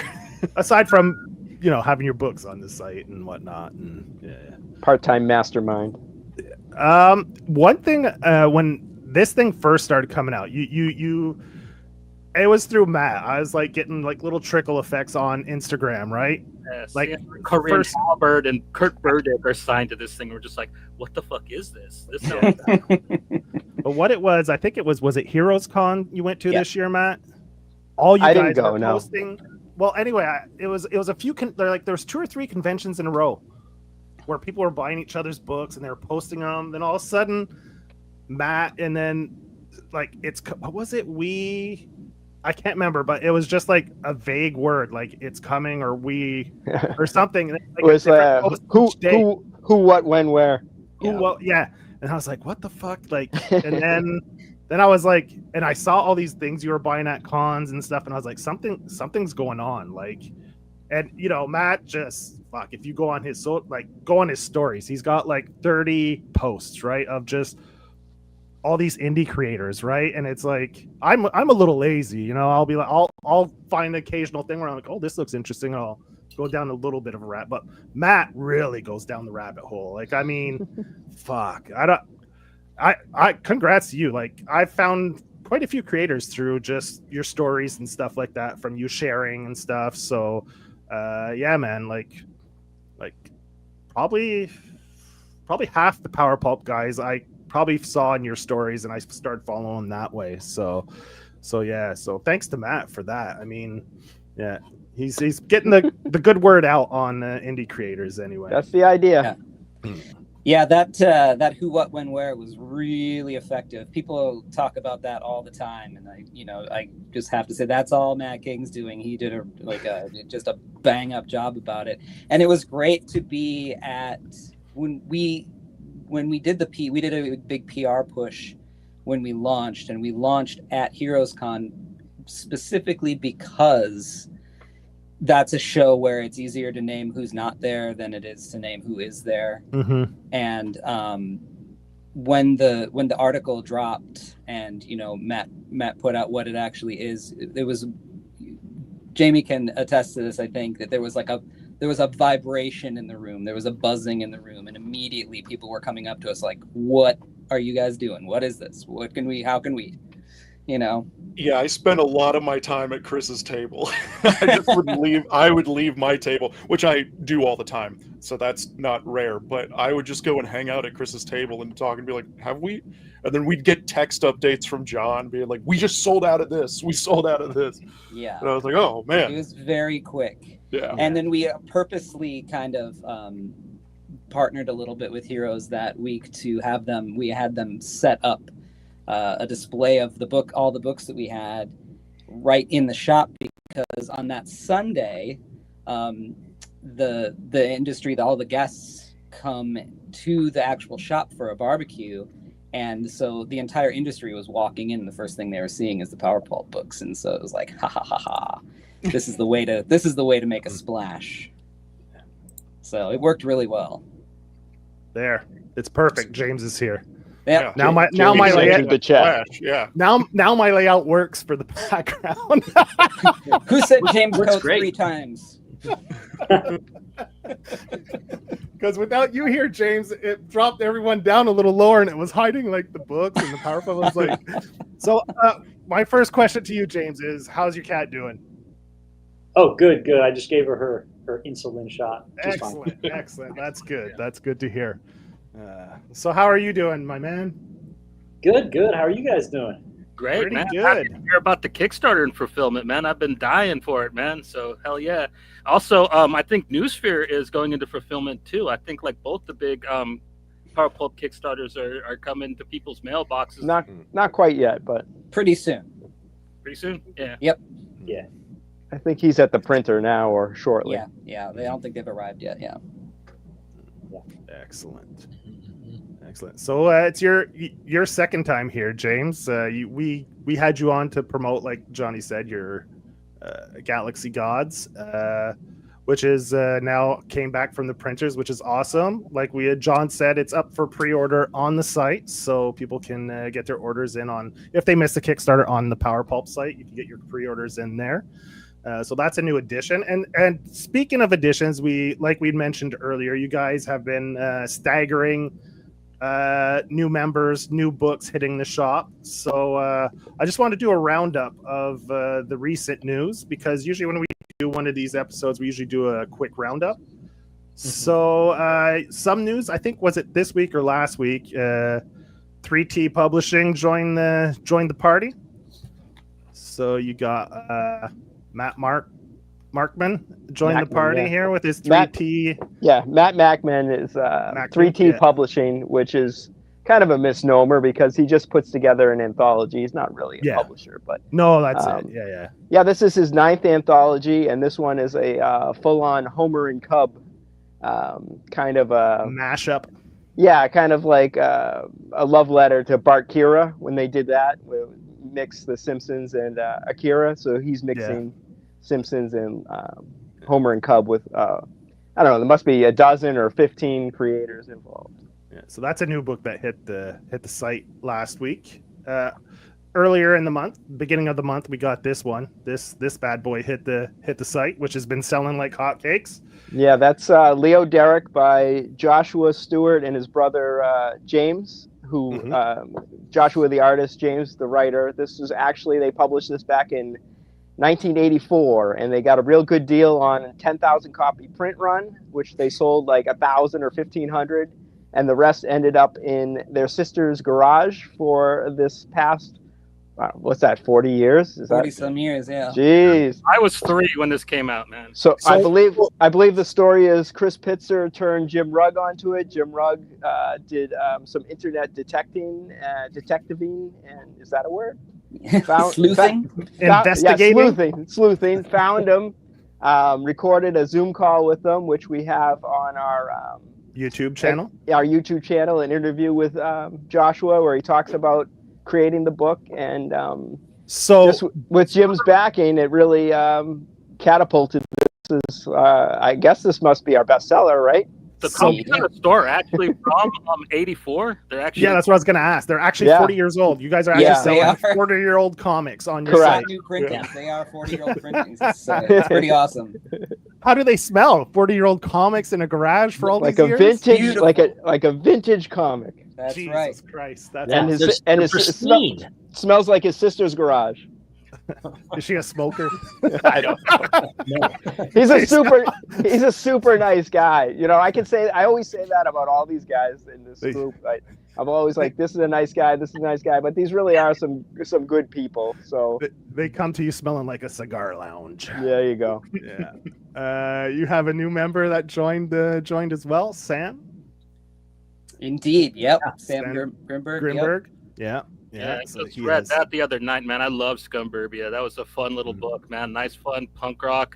Aside from having your books on the site and whatnot, and part-time mastermind. One thing when this thing first started coming out, it was through Matt. I was like getting like little trickle effects on Instagram, right? Yes. Like Corinne Halbert and Kurt Burdick are signed to this thing. We're just like, what the fuck is this? This sounds But what it was, I think it was it Heroes Con you went to this year, Matt? All you guys were posting. Well, anyway, it was a few. There was 2 or 3 conventions in a row where people were buying each other's books and they were posting them. Then all of a sudden, Matt, and then like what was it? I can't remember, but it was just like a vague word, like it's coming or we or something. Like it was who, what, when, where. Yeah. And I was like, what the fuck? Like, and then I was like, and I saw all these things you were buying at cons and stuff, and I was like, something's going on. Like, and Matt just if you go on his stories, he's got like 30 posts, right, of just all these indie creators, right? And it's like I'm a little lazy, I'll be like I'll find the occasional thing where I'm like, oh, this looks interesting, and I'll go down a little bit of a rat. But Matt really goes down the rabbit hole. Like, I mean, fuck. I congrats to you. Like, I've found quite a few creators through just your stories and stuff like that from you sharing and stuff. So yeah, man, like probably half the Power Pulp guys I probably saw in your stories, and I started following that way. So yeah. So thanks to Matt for that. I mean, yeah, he's getting the good word out on indie creators anyway. That's the idea. Yeah, that who, what, when, where was really effective. People talk about that all the time, and I just have to say that's all Matt King's doing. He did just a bang up job about it, and it was great to be at when we did we did a big PR push when we launched, and we launched at Heroes Con specifically because that's a show where it's easier to name who's not there than it is to name who is there. Mm-hmm. And when the article dropped, and Matt put out what it actually is, it was, Jamie can attest to this, I think, that there was a vibration in the room, there was a buzzing in the room, and immediately people were coming up to us like, what are you guys doing? What is this? How can we? Yeah, I spent a lot of my time at Chris's table. I would leave my table, which I do all the time, so that's not rare, but I would just go and hang out at Chris's table and talk and be like, have we? And then we'd get text updates from John being like, we just sold out of this. We sold out of this. Yeah. And I was like, oh, man. It was very quick. Yeah. And then we purposely kind of partnered a little bit with Heroes that week to have them, we had them set up a display of all the books that we had right in the shop, because on that Sunday, the industry, all the guests come to the actual shop for a barbecue, and so the entire industry was walking in, and the first thing they were seeing is the Power Pulp books, and so it was like, ha ha ha ha, this is the way to make a splash. So it worked really well. There, it's perfect. James is here. Yeah. Now my layout, the chat. Yeah. Now my layout works for the background. Who said James Works Coates great. 3 times? Because without you here, James, it dropped everyone down a little lower, and it was hiding like the books and the Power Pulp. I was like, so my first question to you, James, is how's your cat doing? Oh, good. I just gave her insulin shot. Excellent. That's good. That's good to hear. So how are you doing, my man? Good. How are you guys doing? great, Pretty man. good. Happy to hear about the Kickstarter and fulfillment, man. I've been dying for it, man. So hell yeah. Also, I think Newsphere is going into fulfillment too. I think like both the big Power Pulp Kickstarters are coming to people's mailboxes Not quite yet, but Pretty soon. pretty soon. Yeah. Yep. Yeah. I think he's at the printer now or shortly. Yeah. I don't think they've arrived yet. Yeah. Excellent. Excellent. So it's your second time here, James. We had you on to promote, like Johnny said, your Galaxy Gods, which is now came back from the printers, which is awesome. Like John said, it's up for pre-order on the site, so people can get their orders in on, if they missed the Kickstarter, on the Power Pulp site. You can get your pre-orders in there. So that's a new addition. And speaking of additions, like we mentioned earlier, you guys have been staggering new members, new books hitting the shop. So I just want to do a roundup of the recent news, because usually when we do one of these episodes, we usually do a quick roundup. So some news, I think, was it this week or last week? 3T Publishing joined the party. So you got Matt Markman joined the party here with his 3T. Matt Mackman is 3T Publishing, which is kind of a misnomer because he just puts together an anthology. He's not really a publisher, but no, that's it. Yeah, this is his 9th anthology, and this one is a full-on Homer and Cub kind of a mashup. Yeah, kind of like a love letter to Bart Kira when they did that. We mixed the Simpsons and Akira, so he's mixing Simpsons and Homer and Cub with I don't know, there must be a dozen or 15 creators involved. Yeah, so that's a new book that hit the site last week. Earlier in the month, beginning of the month, we got this one. This bad boy hit the site, which has been selling like hotcakes. Yeah, that's Leo Derrick by Joshua Stewart and his brother James, who Joshua the artist, James the writer. This was actually, they published this back in 1984, and they got a real good deal on a 10,000 copy print run, which they sold like 1,000 or 1,500, and the rest ended up in their sister's garage for this past, what's that, 40 years? 40 some years, yeah. Jeez. I was 3 when this came out, man. So I believe the story is Chris Pitzer turned Jim Rugg onto it. Jim Rugg did some internet detectiving, and is that a word? Sleuthing? Investigating? Sleuthing. Found him, recorded a Zoom call with them, which we have on our YouTube channel. Our YouTube channel, an interview with Joshua where he talks about creating the book, and so just with Jim's backing, it really catapulted this. I guess this must be our bestseller, right? The comics in the store actually from 84. They're actually that's what I was going to ask. They're actually 40 years old. You guys are actually selling 40-year-old comics on your site. New printings. They are 40-year-old printings. It's pretty awesome. How do they smell? 40-year-old comics in a garage for all these years? Vintage, like a vintage comic. That's Jesus right. Christ, that's it smells like his sister's garage. Is she a smoker? I don't know. He's a super nice guy. You know, I always say that about all these guys in this group. I'm always like, this is a nice guy, this is a nice guy, but these really are some good people. So they come to you smelling like a cigar lounge. There you go. Yeah. You have a new member that joined as well, Sam. Indeed. Yep. Sam Grimberg. Yep. Yeah, I just read that the other night, man. I love Scumburbia. That was a fun little book, man. Nice, fun punk rock.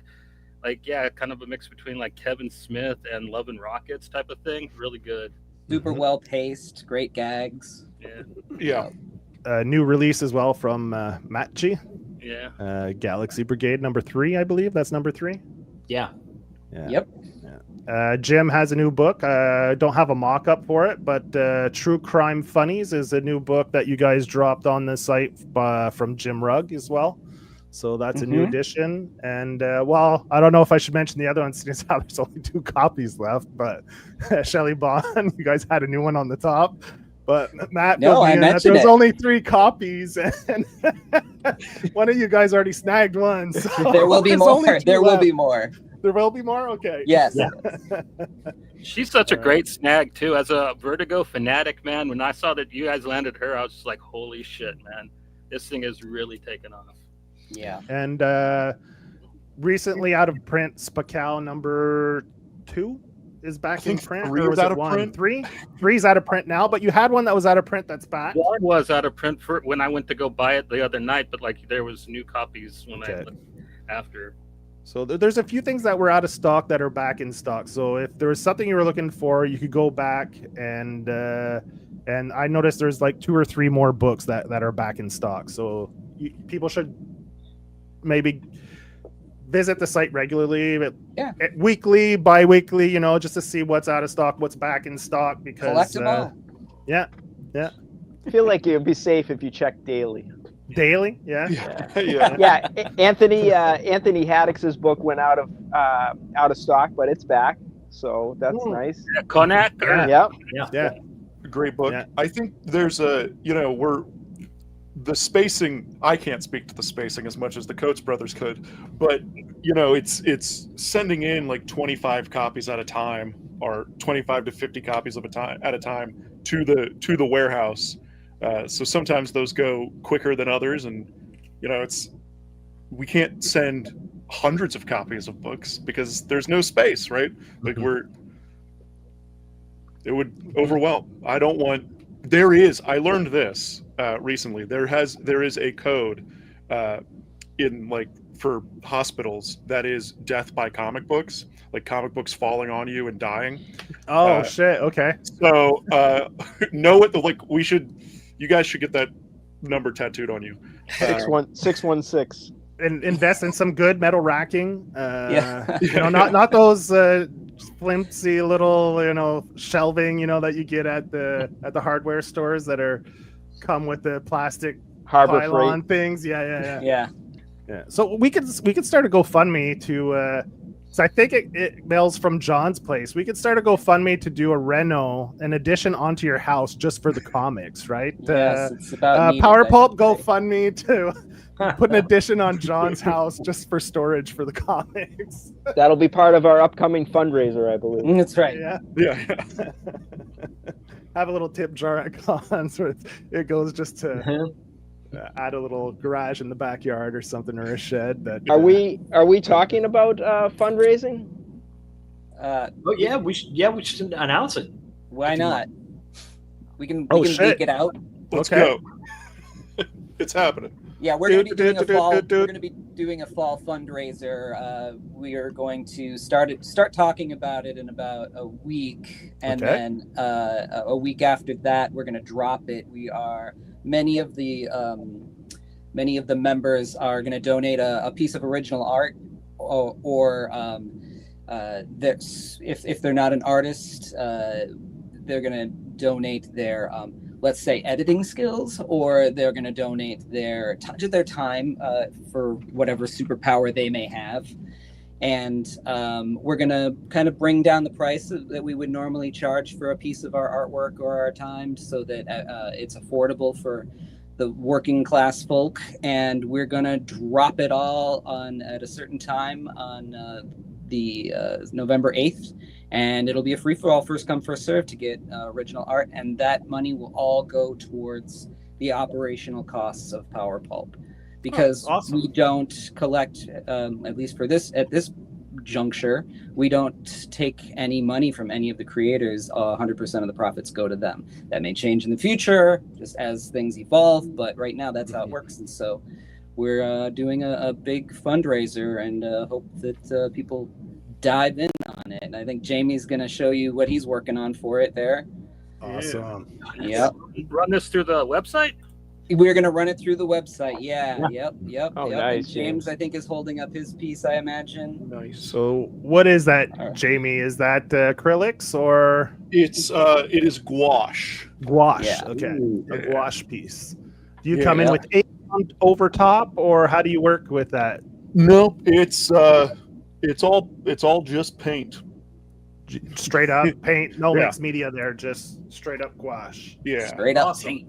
Like, kind of a mix between like Kevin Smith and Love and Rockets type of thing. Really good. Super well paced. Great gags. Yeah. New release as well from Matt G. Yeah. Galaxy Brigade #3, I believe. That's #3. Yeah. Yep. Jim has a new book. Don't have a mock-up for it, but True Crime Funnies is a new book that you guys dropped on the site from Jim Rugg as well. So that's a new edition. And I don't know if I should mention the other one since there's only 2 copies left, but Shelley Bond, you guys had a new one on the top. But Matt, I mentioned there's only 3 copies, and one of you guys already snagged one. So there will be more. There will be more. There will be more? Okay. Yes. Yeah. She's such a great snag, too. As a Vertigo fanatic, man, when I saw that you guys landed her, I was just like, holy shit, man. This thing is really taken off. Yeah. And recently out of print, Spacal #2. is back I in think print, 3 or is was out it of one? print. Three's out of print now, but you had one that was out of print that's back. One was out of print for when I went to go buy it the other night, but like there was new copies when I Okay. looked after. So there's a few things that were out of stock that are back in stock. So if there was something you were looking for, you could go back and I noticed there's like 2 or 3 more books that are back in stock. So people should maybe visit the site regularly, weekly, bi-weekly, just to see what's out of stock, what's back in stock. Because Collect them all. yeah, I feel like it would be safe if you check daily. daily, yeah. Yeah, Anthony Haddock's book went out of stock, but it's back, so that's nice. Yeah, Konak. Yeah. Great book. Yeah. I think there's the spacing. I can't speak to the spacing as much as the Coates brothers could, but it's sending in like 25 copies at a time, or 25 to 50 copies at a time to the warehouse. So sometimes those go quicker than others, and we can't send hundreds of copies of books because there's no space, right? Like it would overwhelm. I don't want. I learned this recently. There is a code in like for hospitals that is death by comic books, like comic books falling on you and dying. Oh shit. Okay. So know what you guys should get that number tattooed on you. 616. And invest in some good metal racking. Yeah. Not those flimsy little shelving that you get at the hardware stores that come with the plastic Harbor pylon Freight. things. Yeah. Yeah. So we could start a GoFundMe to. So I think it mails from John's place. We could start a GoFundMe to do a reno, an addition onto your house just for the comics, right? Yes, it's about needed, Power I Pulp should say. GoFundMe to put an addition on John's house just for storage for the comics. That'll be part of our upcoming fundraiser, I believe. That's right. Yeah. Have a little tip jar at cons where it goes just to add a little garage in the backyard or something, or a shed. That Are we talking about fundraising? We should announce it. Why not? We can shit. leak it out. Let's Okay. go. It's happening. Yeah, we're going to be doing a fall. We're going to be doing a fall fundraiser. We are going to start talking about it in about a week, and then a week after that, we're going to drop it. Many of the members are going to donate a piece of original art, or if they're not an artist, they're going to donate their let's say editing skills, or they're going to donate their time for whatever superpower they may have. And we're going to kind of bring down the price that we would normally charge for a piece of our artwork or our time, so that it's affordable for the working class folk. And we're going to drop it all at a certain time on the November 8th. And it'll be a free-for-all, first come, first serve to get original art. And that money will all go towards the operational costs of Power Pulp. Because awesome. We don't collect, at least at this juncture, we don't take any money from any of the creators. 100% of the profits go to them. That may change in the future, just as things evolve. But right now, that's how it works. And so we're doing a big fundraiser, and hope that people dive in on it. And I think Jamie's going to show you what he's working on for it there. Awesome. Yep. Run this through the website. We're going to run it through the website. Yeah. Yep. Oh, yep. nice, And James, I think, is holding up his piece, I imagine. Nice. So what is that, Jamie? Is that acrylics or It is gouache. gouache? Yeah. Okay, Ooh, a yeah. gouache piece. Do you Yeah. come in with ink over top, or how do you work with that? No, it's all just paint. Straight up paint, no Yeah. mixed media there, just straight up gouache. Yeah, Straight up Awesome. paint.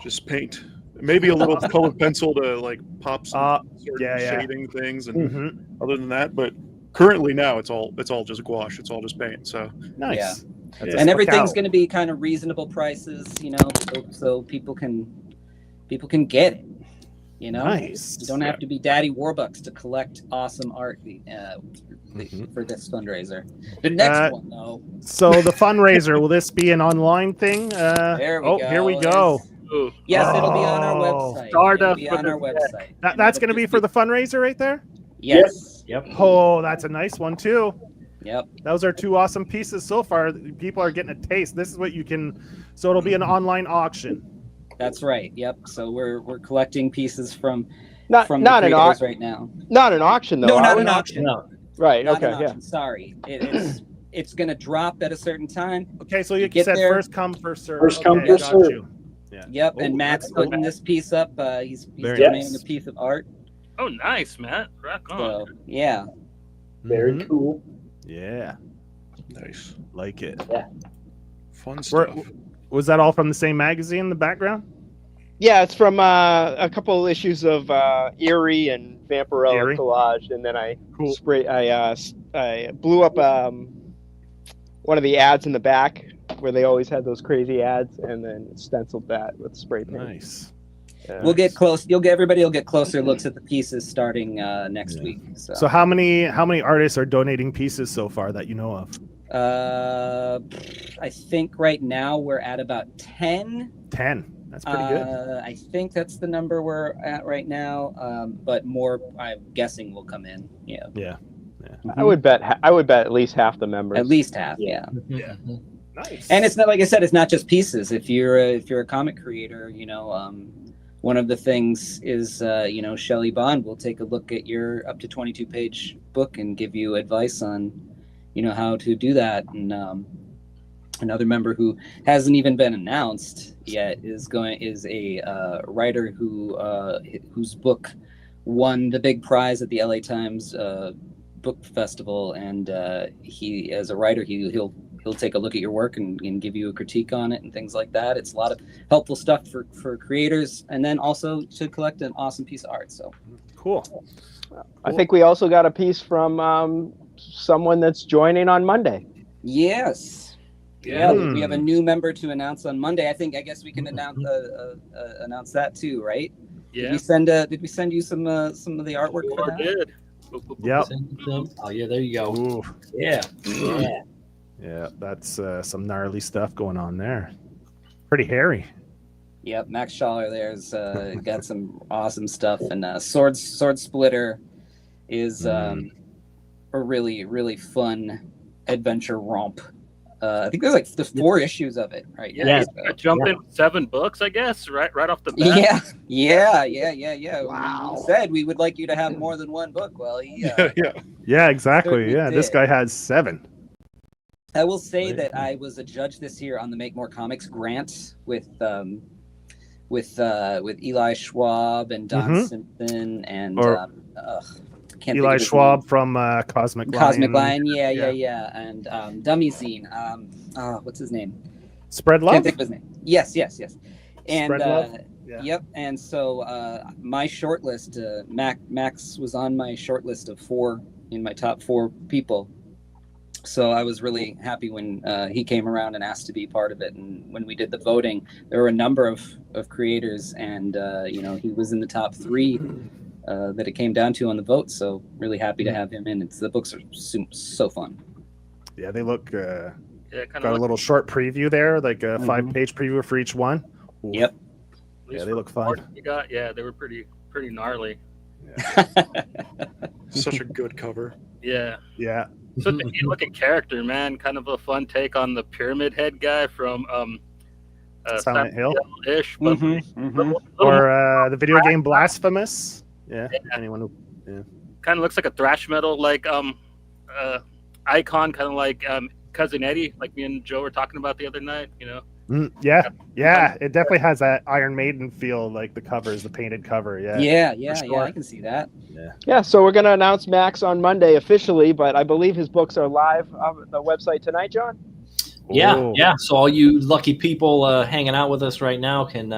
just paint. Maybe a little colored pencil to like pop some certain yeah. shading things, and Mhm. other than that, but currently now it's all just gouache. It's all just paint. So Nice. Yeah. That's a And everything's look out. going to be kind of reasonable prices, so people can get it. Nice. You don't have to be Daddy Warbucks to collect awesome art. for this fundraiser. The next one, though. So the fundraiser, will this be an online thing? There we go. Here we go. Ooh. Yes, it'll be on our Oh. website. Stardust It'll be on our with website. That's going to be for the fundraiser right there? Yes. Yep. Oh, that's a nice one too. Yep. Those are 2 awesome pieces so far. People are getting a taste. This is what you can. So it'll be an online auction. That's right. Yep. So we're collecting pieces from Not the an creators au- right now. not an auction though. No, are not we? an auction. No. Right. Not Okay. an Yeah. auction. Sorry. It's gonna drop at a certain time. Okay, so you Get said there. first come, first serve. First come, Okay, first got serve. you. Yeah. Yep. Oh, And Matt's that's cool. putting this piece up. He's Very donating nice. a piece of art. Oh, nice, Matt. Rock on. So yeah. Very Mhm. cool. Yeah, Nice. like it. Fun Where- stuff. Was that all from the same magazine in the background? Yeah, it's from a couple issues of Eerie and Vampirella Eerie. collage, and then I Cool. I blew up one of the ads in the back where they always had those crazy ads, and then stenciled that with spray paint. Nice. Yeah. We'll get close. Everybody will get closer looks at the pieces starting next Yeah. week. So how many artists are donating pieces so far that you know of? I think right now we're at about 10. 10. That's pretty good. I think that's the number we're at right now. But more, I'm guessing, will come in. Yeah. Yeah. I would bet at least half the members. At least half. Yeah. Yeah. Nice. And it's not, like I said, it's not just pieces. If you're a comic creator, one of the things is, Shelley Bond will take a look at your up to 22 page book and give you advice on, how to do that. And another member who hasn't even been announced yet is a writer whose book won the big prize at the LA Times book festival. And he, as a writer, he'll take a look at your work and give you a critique on it and things like that. It's a lot of helpful stuff for creators, and then also to collect an awesome piece of art. So Cool. I think we also got a piece from someone that's joining on Monday. yes, Yeah. we have a new member to announce on Monday. I guess we can announce that too, right? Yeah. Did we send you some of the artwork for Sure that? did. Yep. Oh yeah, there you go. Ooh. Yeah. Yeah. Yeah, that's some gnarly stuff going on there. Pretty hairy. Yep, Max Schaller there's got some awesome stuff, and Sword Splitter is a really, really fun adventure romp. I think there's the 4 issues of it, right? Yeah. So- Jumping 7 books, I guess, right off the bat. Yeah. Wow. We said we would like you to have more than one book. Well, Yeah. Yeah, exactly. Certainly Yeah, this did. guy has 7. I will say Right. that I was a judge this year on the Make More Comics grant with Eli Schwab and Don Mhm. Simpson and Or- can't think Eli of his Schwab name. from Cosmic Lion. Cosmic Lion, yeah, Yeah. and Dummy Zine. What's his name? Spread Love? Can't think of his name. Yes. And Spread Love? Yeah. yep. And so my short list, Max was on my short list of 4 in my top 4 people. So I was really happy when he came around and asked to be part of it. And when we did the voting, there were a number of creators, and he was in the top 3 that it came down to on the vote. So really happy to have him in. The books are so fun. Yeah, they look Yeah, kind got a of. little short preview there, like a 5-page preview for each one. Ooh. Yep. Yeah, they look fun. You got, yeah, they were pretty gnarly. Such a good cover. Yeah. Yeah. Such a neat looking character, man. Kind of a fun take on the Pyramid Head guy from Silent Hill. ish, but little Or the video game Blasphemous. Yeah. Anyone who kind of looks like a thrash metal icon, kind of like Cousin Eddie, like me and Joe were talking about the other night. Yeah, it definitely has that Iron Maiden feel, like the covers, the painted cover. Yeah, Yeah, sure. I can see that. Yeah, so we're going to announce Max on Monday officially, but I believe his books are live on the website tonight, John. Ooh. Yeah. So all you lucky people hanging out with us right now can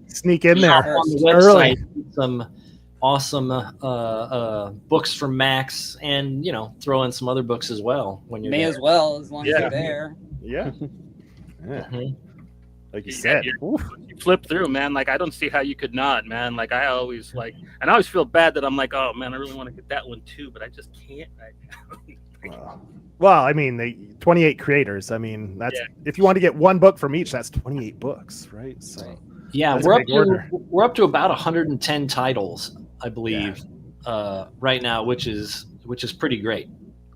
Sneak in hop there on the early. website, some awesome books from Max, and throw in some other books as well when you're May there. as well, as long as Yeah. you're there. Yeah. Mhm. like you Yeah, said. you flip through, man. Like I don't see how you could not, man. Like I always like, and I always feel bad that I'm like, oh man, I really want to get that one too, but I just can't right now. Well, I mean, they 28 creators. I mean, that's if you want to get one book from each, that's 28 books, right? So yeah, that's we're up to about 110 titles, I believe, right now, which is pretty great.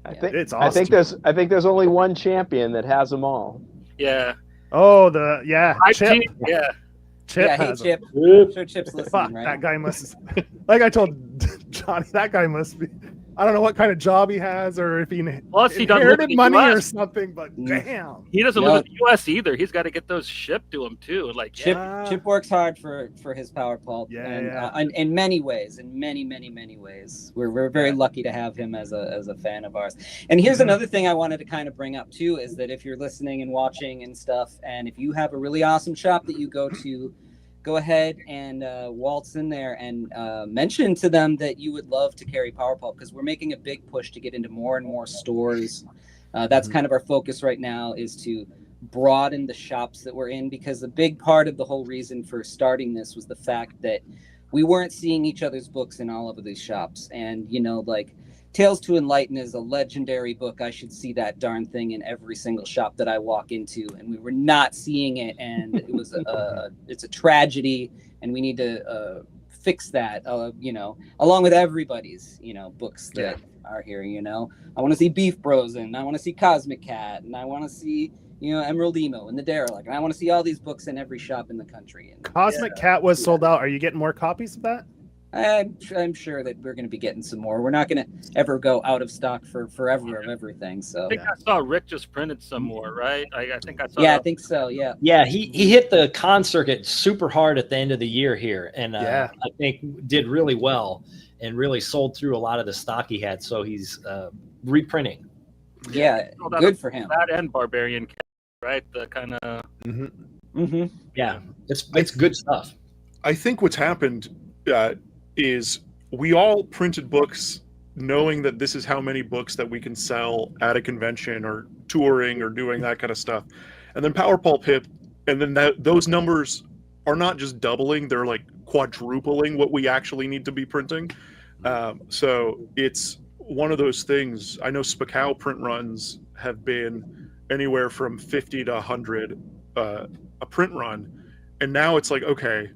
I think it's awesome. I think there's only one champion that has them all. Yeah. Oh, Chip. Yeah. Chip Hey has Chip. Oop. I'm sure Chip's them. listening, Fuck, right? that guy must. Like I told Johnny, that guy must be. I don't know what kind of job he has, or if he Plus, he doesn't live inherited in the money or US. something. But damn, He doesn't No. live in the U.S. either. He's got to get those shipped to him too. Like Chip works hard for his Power Pulp, Yeah, and in many ways, in many ways, we're very lucky to have him as a fan of ours. And here's another thing I wanted to kind of bring up too is that if you're listening and watching and stuff, and if you have a really awesome shop that you go to, go ahead and waltz in there and mention to them that you would love to carry Power Pulp, because we're making a big push to get into more and more stores. That's kind of our focus right now, is to broaden the shops that we're in, because a big part of the whole reason for starting this was the fact that we weren't seeing each other's books in all of these shops. And like Tales to Enlighten is a legendary book. I should see that darn thing in every single shop that I walk into, and we were not seeing it, and it was it's a tragedy, and we need to fix that, along with everybody's books that are here. I want to see Beef Bros, and I want to see Cosmic Cat, and I want to see Emerald Emo and the Derelict, and I want to see all these books in every shop in the country. And Cosmic Cat was sold out. Are you getting more copies of that? I'm sure that we're going to be getting some more. We're not going to ever go out of stock for forever of everything. So I think I saw Rick just printed some more, right? I think I saw. Yeah, I think so. Yeah. Yeah, he hit the con circuit super hard at the end of the year here, and I think did really well and really sold through a lot of the stock he had. So he's reprinting. Yeah, good for him. That and Barbarian Cat, right? The kind of. Yeah, it's good stuff. I think what's happened is we all printed books knowing that this is how many books that we can sell at a convention or touring or doing that kind of stuff. And then Power Pulp hit, and then those numbers are not just doubling, they're like quadrupling what we actually need to be printing. So it's one of those things. I know Spacao print runs have been anywhere from 50 to 100 a print run. And now it's like, okay,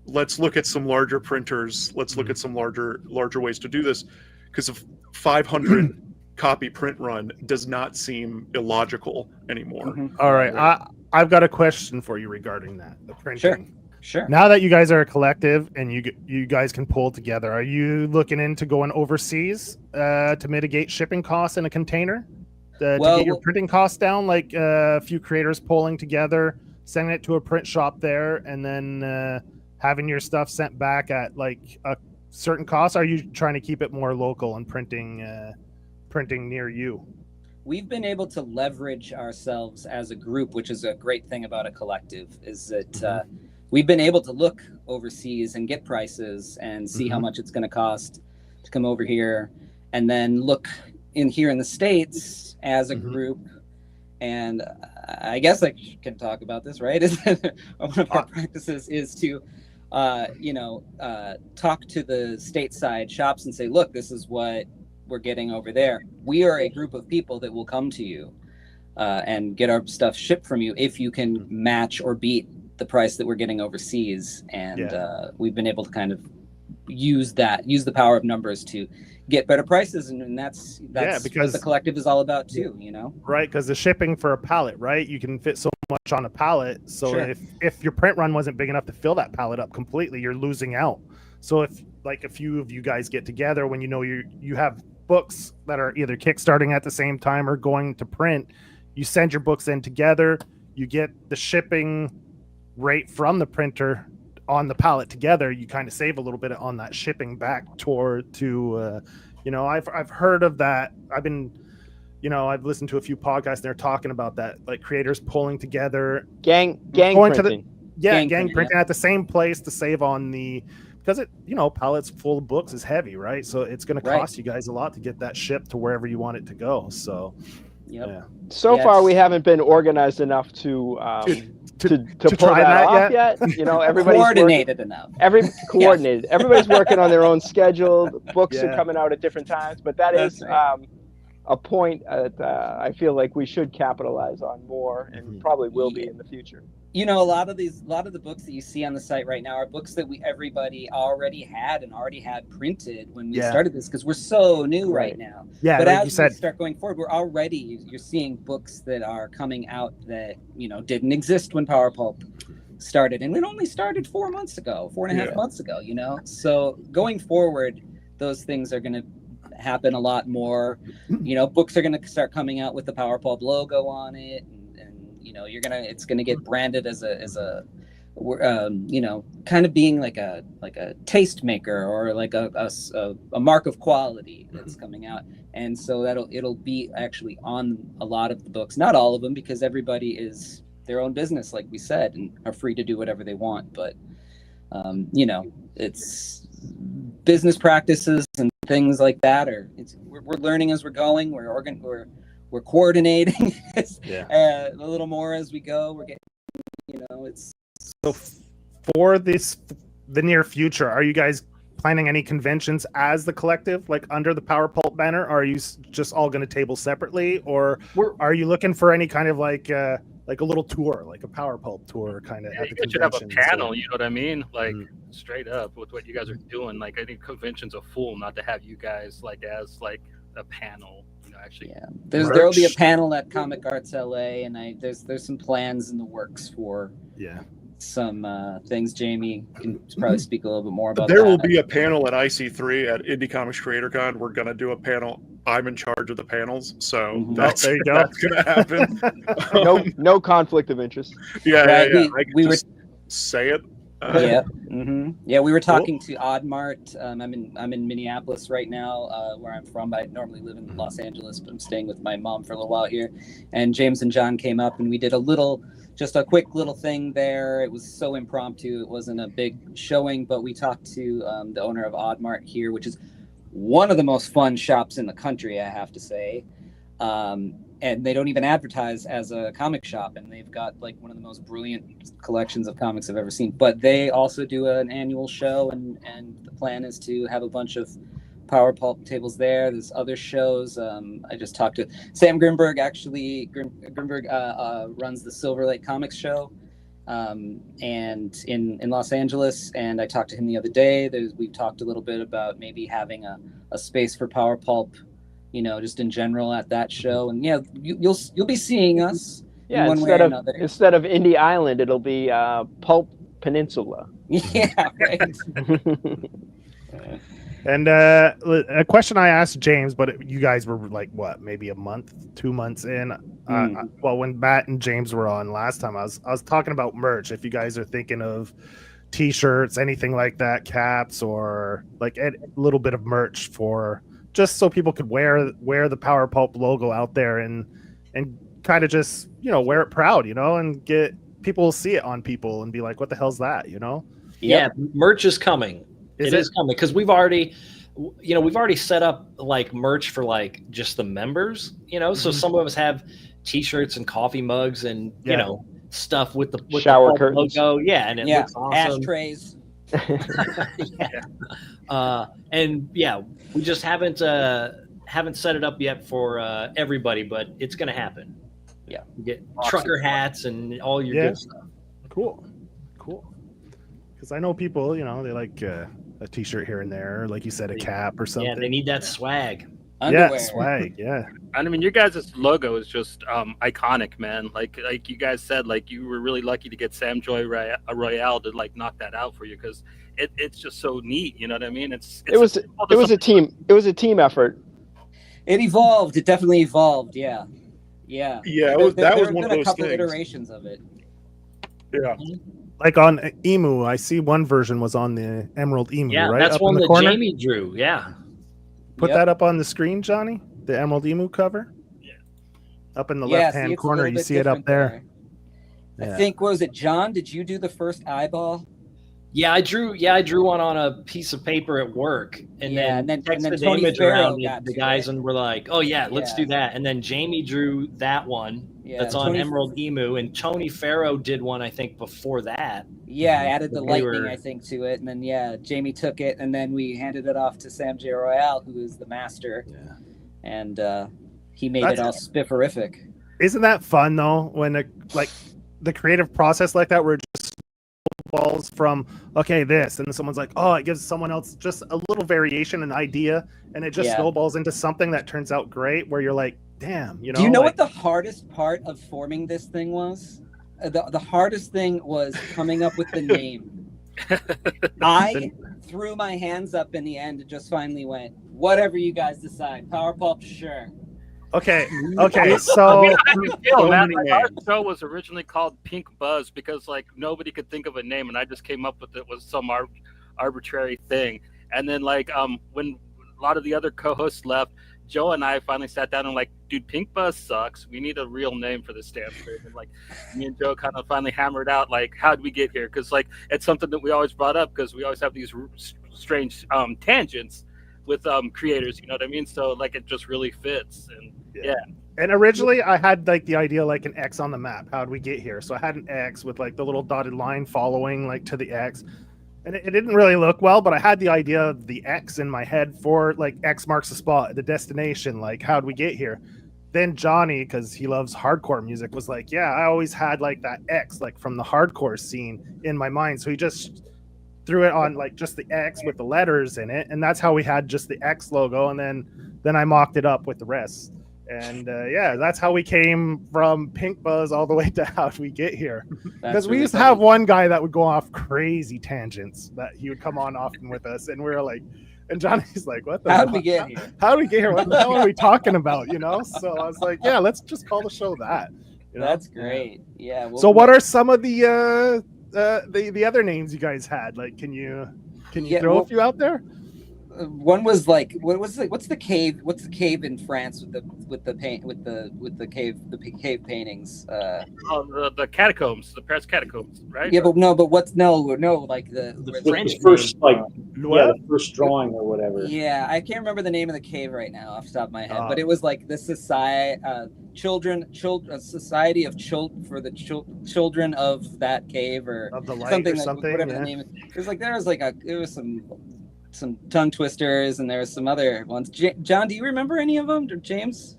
let's look at some larger printers. Let's look at some larger ways to do this, because a 500 copy print run does not seem illogical anymore. All right, I've got a question for you regarding that. The printing. Sure. Now that you guys are a collective and you guys can pull together, are you looking into going overseas to mitigate shipping costs in a container to get your printing costs down? Like a few creators pulling together, sending it to a print shop there, and then having your stuff sent back at like a certain cost? Are you trying to keep it more local and printing near you? We've been able to leverage ourselves as a group, which is a great thing about a collective, is that we've been able to look overseas and get prices and see how much it's going to cost to come over here, and then look here in the States as a group. And I guess I can talk about this, right? One of our practices is to talk to the stateside shops and say, look, this is what we're getting over there. We are a group of people that will come to you and get our stuff shipped from you if you can match or beat the price that we're getting overseas. And we've been able to kind of use the power of numbers to get better prices, and that's because what the collective is all about too, right? Because the shipping for a pallet, right, you can fit so much on a pallet, so if your print run wasn't big enough to fill that pallet up completely, you're losing out. So if like a few of you guys get together, when you have books that are either kickstarting at the same time or going to print, you send your books in together, you get the shipping rate from the printer on the pallet together, you kind of save a little bit on that shipping back I've heard of that. I've listened to a few podcasts and they're talking about that, like creators pulling together, gang printing. Gang printing at the same place to save on because pallets full of books is heavy, right? So it's going to cost you guys a lot to get that shipped to wherever you want it to go. So so far we haven't been organized enough to to pull try that that off yet? yet. You know, everybody's Coordinated enough. coordinated. Everybody's working on their own schedule. The books are Yeah. coming out at different times, but that That's is right. a point that I feel like we should capitalize on more, and probably will be in the future. You know, a lot of the books that you see on the site right now are books that everybody already had printed when we started this, because we're so new right now. Yeah, but like as you said, we start going forward, you're seeing books that are coming out that, you know, didn't exist when Power Pulp started, and it only started 4 months ago, 4.5 months ago, you know. So going forward, those things are going to happen a lot more. You know, books are going to start coming out with the Power Pulp logo on it, and you know, it's going to get branded as a you know, kind of being like a taste maker, or like a mark of quality that's coming out. And so it'll be actually on a lot of the books, not all of them, because everybody is their own business, like we said, and are free to do whatever they want. But you know, it's business practices and things like that we're learning as we're going. We're coordinating a little more as we go. We're getting, you know, it's so for the near future, are you guys planning any conventions as the collective, like under the Power Pulp banner? Or are you just all going to table separately, or are you looking for any kind of like a little tour, like a Power Pulp tour kind of at the You should have a convention? panel, you know what I mean? Like straight up with what you guys are doing. Like I think convention's a fool not to have you guys like as like a panel. You know, actually. Yeah, there'll be a panel at Comic Arts LA, and there's some plans in the works for some things. Jamie can probably speak a little bit more about there that. will be a panel at IC3 at Indie Comics Creator Con. We're going to do a panel. I'm in charge of the panels, so there you go. That's going to happen. No conflict of interest. Yeah, right. I can just say it. Yeah, we were talking to Oddmart. I'm in Minneapolis right now, where I'm from. I normally live in Los Angeles, but I'm staying with my mom for a little while here. And James and John came up, and we did just a quick little thing there. It was so impromptu. It wasn't a big showing, but we talked to the owner of Oddmart here, which is one of the most fun shops in the country, I have to say. And they don't even advertise as a comic shop, and they've got like one of the most brilliant collections of comics I've ever seen. But they also do an annual show, and the plan is to have a bunch of Power Pulp tables there. There's other shows. I just talked to Sam Grimberg. Actually, Grimberg runs the Silver Lake Comics Show, and in Los Angeles. And I talked to him the other day. We talked a little bit about maybe having a space for Power Pulp, you know, just in general at that show. And yeah, you'll be seeing us. Yeah, one way or another. Instead of Indie Island, it'll be Pulp Peninsula. Yeah, right. And a question I asked James, but you guys were like, what, maybe a month, 2 months in? Well, when Matt and James were on last time, I was talking about merch. If you guys are thinking of T-shirts, anything like that, caps, or like a little bit of merch for just so people could wear the Power Pulp logo out there and kind of just, you know, wear it proud, you know, and get people will see it on people and be like, what the hell's that, you know? Yeah, merch is coming. It is coming because we've already set up like merch for like just the members, you know. So some of us have T-shirts and coffee mugs and you know stuff with the shower the curtains logo, and it looks awesome. Ashtrays. And we just haven't set it up yet for everybody, but it's gonna happen. Yeah, you get trucker hats and all your good stuff. Cool. Because I know people, you know, they like a T-shirt here and there, like you said, a cap or something. Yeah, they need that swag. Underwear. Yeah, swag. Yeah. I mean, your guys' logo is just iconic, man. Like you guys said, like you were really lucky to get Sam Joy Royale to like knock that out for you because it's just so neat. You know what I mean? It was a team effort. It evolved. It definitely evolved. Yeah. That was one of those a couple things. iterations of it. Yeah. Like on Emu, I see one version was on the Emerald Emu, yeah, right? That's up one in the that corner. Jamie drew. Yeah. Put that up on the screen, Johnny. The Emerald Emu cover. Yeah. Up in the left-hand corner, you see it up there. I think, what was it, John? Did you do the first eyeball? Yeah, I drew one on a piece of paper at work, and Yeah, then and then texted the Tony image Farrow around got the to guys, it. and we're like, "Oh yeah, let's Yeah. do that." And then Jamie drew that one that's on Tony, Emerald Emu, and Tony Farrow did one I think before that. Yeah, I added the They lightning, were- I think, to it, and then Jamie took it, and then we handed it off to Sam J. Royale, who is the master, and he made it all spifferific. Isn't that fun though? When the creative process like that, where it just snowballs from this, and then someone's like, oh, it gives someone else just a little variation, an idea, and it just snowballs into something that turns out great. Where you're like, damn, Do you know what the hardest part of forming this thing was? The hardest thing was coming up with the name. I threw my hands up in the end and just finally went, whatever you guys decide. Power Pulp, sure. Okay, so Our show was originally called Pink Buzz because like nobody could think of a name, and I just came up with it was some arbitrary thing. And then like when a lot of the other co-hosts left, Joe and I finally sat down and like, dude, Pink Buzz sucks. We need a real name for this damn thing. And like, me and Joe kind of finally hammered out like, how'd we get here? Because like, it's something that we always brought up because we always have these strange tangents with creators. You know what I mean? So like, it just really fits. And yeah. And originally, I had like the idea like an X on the map. How'd we get here? So I had an X with like the little dotted line following like to the X. And it didn't really look well, but I had the idea of the X in my head for like X marks the spot, the destination, like how'd we get here? Then Johnny, because he loves hardcore music, was like, yeah, I always had like that X, like from the hardcore scene in my mind. So he just threw it on like just the X with the letters in it. And that's how we had just the X logo. And then I mocked it up with the rest. And that's how we came from Pink Buzz all the way to how'd we get here. Because we used to have one guy that would go off crazy tangents that he would come on often with us. And we were like, and Johnny's like, what the how'd we get here? How'd we get here? What the hell are we talking about? You know? So I was like, yeah, let's just call the show that. You know? That's great. Yeah. So what are some of the other names you guys had? Like, can you throw a few out there? One was like, what's the cave? What's the cave in France with the cave paintings? The catacombs, the Paris catacombs, right? Yeah, but what's like the French first the first drawing or whatever. Yeah, I can't remember the name of the cave right now off the top of my head, but it was like the society, society of for the children of that cave or of the light something, or something. Whatever the name is. It was like there was some tongue twisters and there was some other ones. John, do you remember any of them? Or James?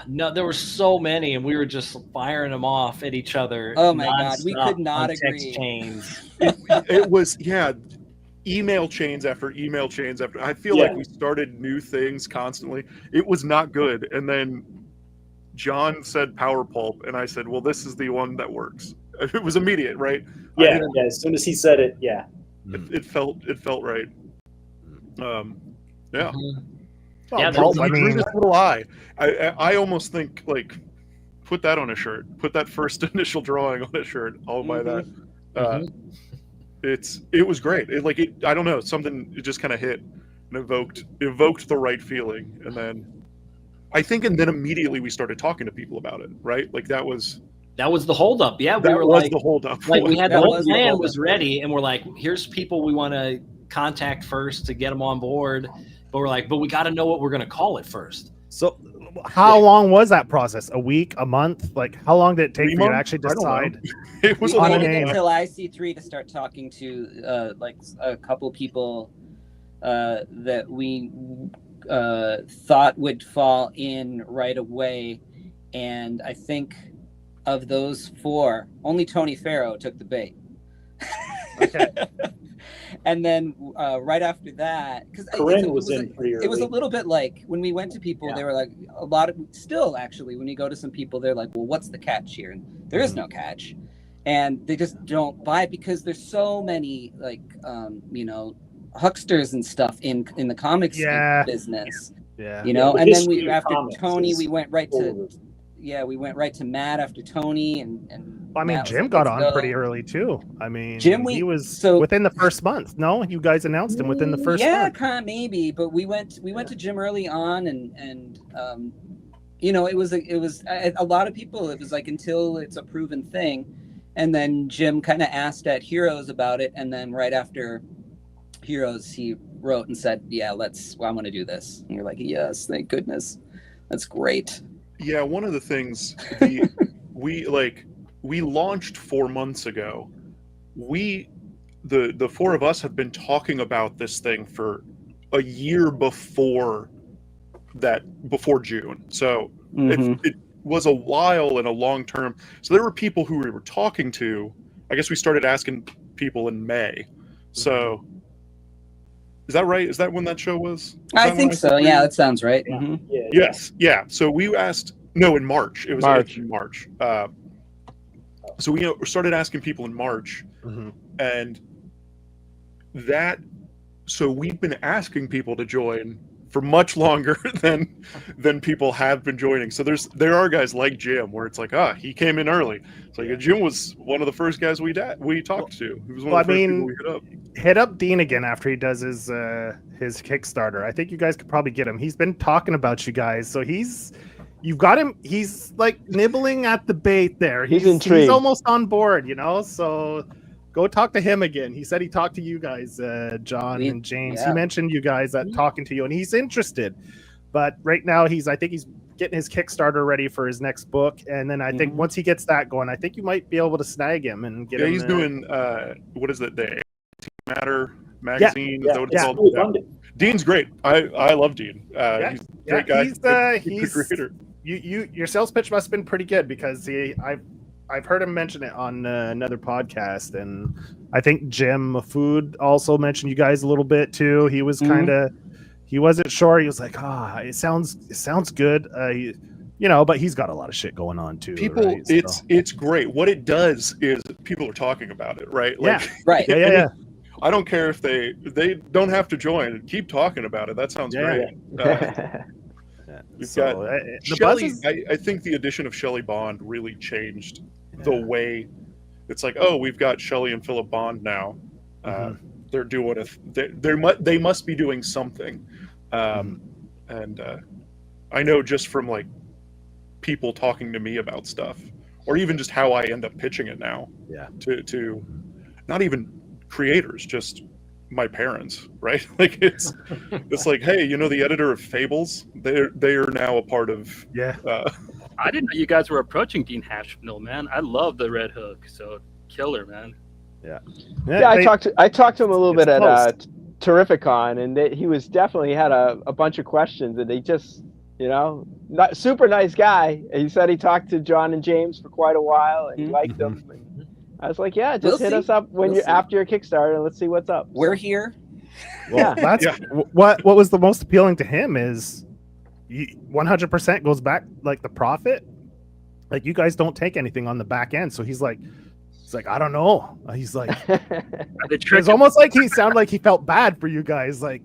No, there were so many, and we were just firing them off at each other. Oh my god, we could not agree. Text chains. It was email chains after email chains after. I feel like we started new things constantly. It was not good, and then John said Power Pulp, and I said, well, this is the one that works. It was immediate, right? Yeah. As soon as he said it, yeah. It felt right. Yeah. Mm-hmm. Yeah, I drew this little eye. I almost think like put that on a shirt. Put that first initial drawing on a shirt. I'll buy that. It was great. I don't know, something it just kind of hit and evoked the right feeling, and then immediately we started talking to people about it. Right, like that was the holdup. Yeah, we were the holdup. Like we had the whole plan was ready, and we're like, here's people we want to contact first to get them on board. But we're like, but we got to know what we're going to call it first. So how long was that process? A week, a month? Like how long did it take for you to actually decide? It was we waited until IC3 to start talking to like a couple people that we thought would fall in right away, and I think of those four, only Tony Farrow took the bait. Okay. And then right after that, because Corinne was in pretty early. It was a little bit like when we went to people, they were like still actually, when you go to some people, they're like, well, what's the catch here? And there is no catch. And they just don't buy it because there's so many like, hucksters and stuff in the comics business. Yeah. You know, and then after Tony, we went right to Matt after Tony, and I mean, Jim got on pretty early too. I mean, Jim, he was within the first month. No, you guys announced him within the first month. Yeah, kind of maybe, but we went to Jim early on, and it was a lot of people. It was like until it's a proven thing, And then Jim kind of asked at Heroes about it, and then right after Heroes, he wrote and said, "Yeah, I want to do this." And you're like, "Yes, thank goodness, that's great." Yeah, one of the things we launched 4 months ago. The four of us have been talking about this thing for a year before June. So it was a while and a long term. So there were people who we were talking to. I guess we started asking people in May. So is that right? Is that when that show was? I think so. Yeah, that sounds right. Yeah. Mhm. Yeah. Yes. Yeah. So we asked. No, in March. It was in March. So we started asking people in March, and so we've been asking people to join for much longer than people have been joining. So there are guys like Jim where it's like, he came in early. It's like Jim was one of the first guys we talked to. He was one of the first people we hit up. Hit up Dean again after he does his Kickstarter. I think you guys could probably get him. He's been talking about you guys, so you've got him. He's like nibbling at the bait there. He's intrigued. He's almost on board, so go talk to him again. He said he talked to you guys, John and James. Yeah. He mentioned you guys talking to you, and he's interested. But right now, I think he's getting his Kickstarter ready for his next book, and then I think once he gets that going, I think you might be able to snag him and get him. Yeah, he's doing what is it? The Matter magazine. Is that what it's Really called? fun. Dean's great. I love Dean. He's a great guy. He's a creator. Your sales pitch must have been pretty good, because I've heard him mention it on another podcast, and I think Jim Food also mentioned you guys a little bit too. He was he wasn't sure. He was like, it sounds good, but he's got a lot of shit going on too. People, right? it's great. What it does is people are talking about it, right? Right. Yeah. I don't care if they don't have to join. Keep talking about it. That sounds great. We've got Shelley. I think the addition of Shelley Bond really changed the way. It's like, we've got Shelley and Philip Bond now. They're doing they must be doing something, and I know just from like people talking to me about stuff, or even just how I end up pitching it now. Yeah. To not even creators, just my parents, right? Like it's like, hey, the editor of Fables, they are now a part of. I didn't know you guys were approaching Dean Hashmill, man. I love the Red Hook, so killer, man. Yeah, I talked to him a little bit at Terrificon, and he was definitely had a bunch of questions, and they just, not super nice guy. He said he talked to John and James for quite a while, and he liked them. And I was like, yeah, just hit us up when after your Kickstarter, and let's see what's up. We're here. Well, what was the most appealing to him is 100% goes back, like the profit. Like you guys don't take anything on the back end, so he's like, I don't know. He's like, it's almost like he sounded like he felt bad for you guys. Like,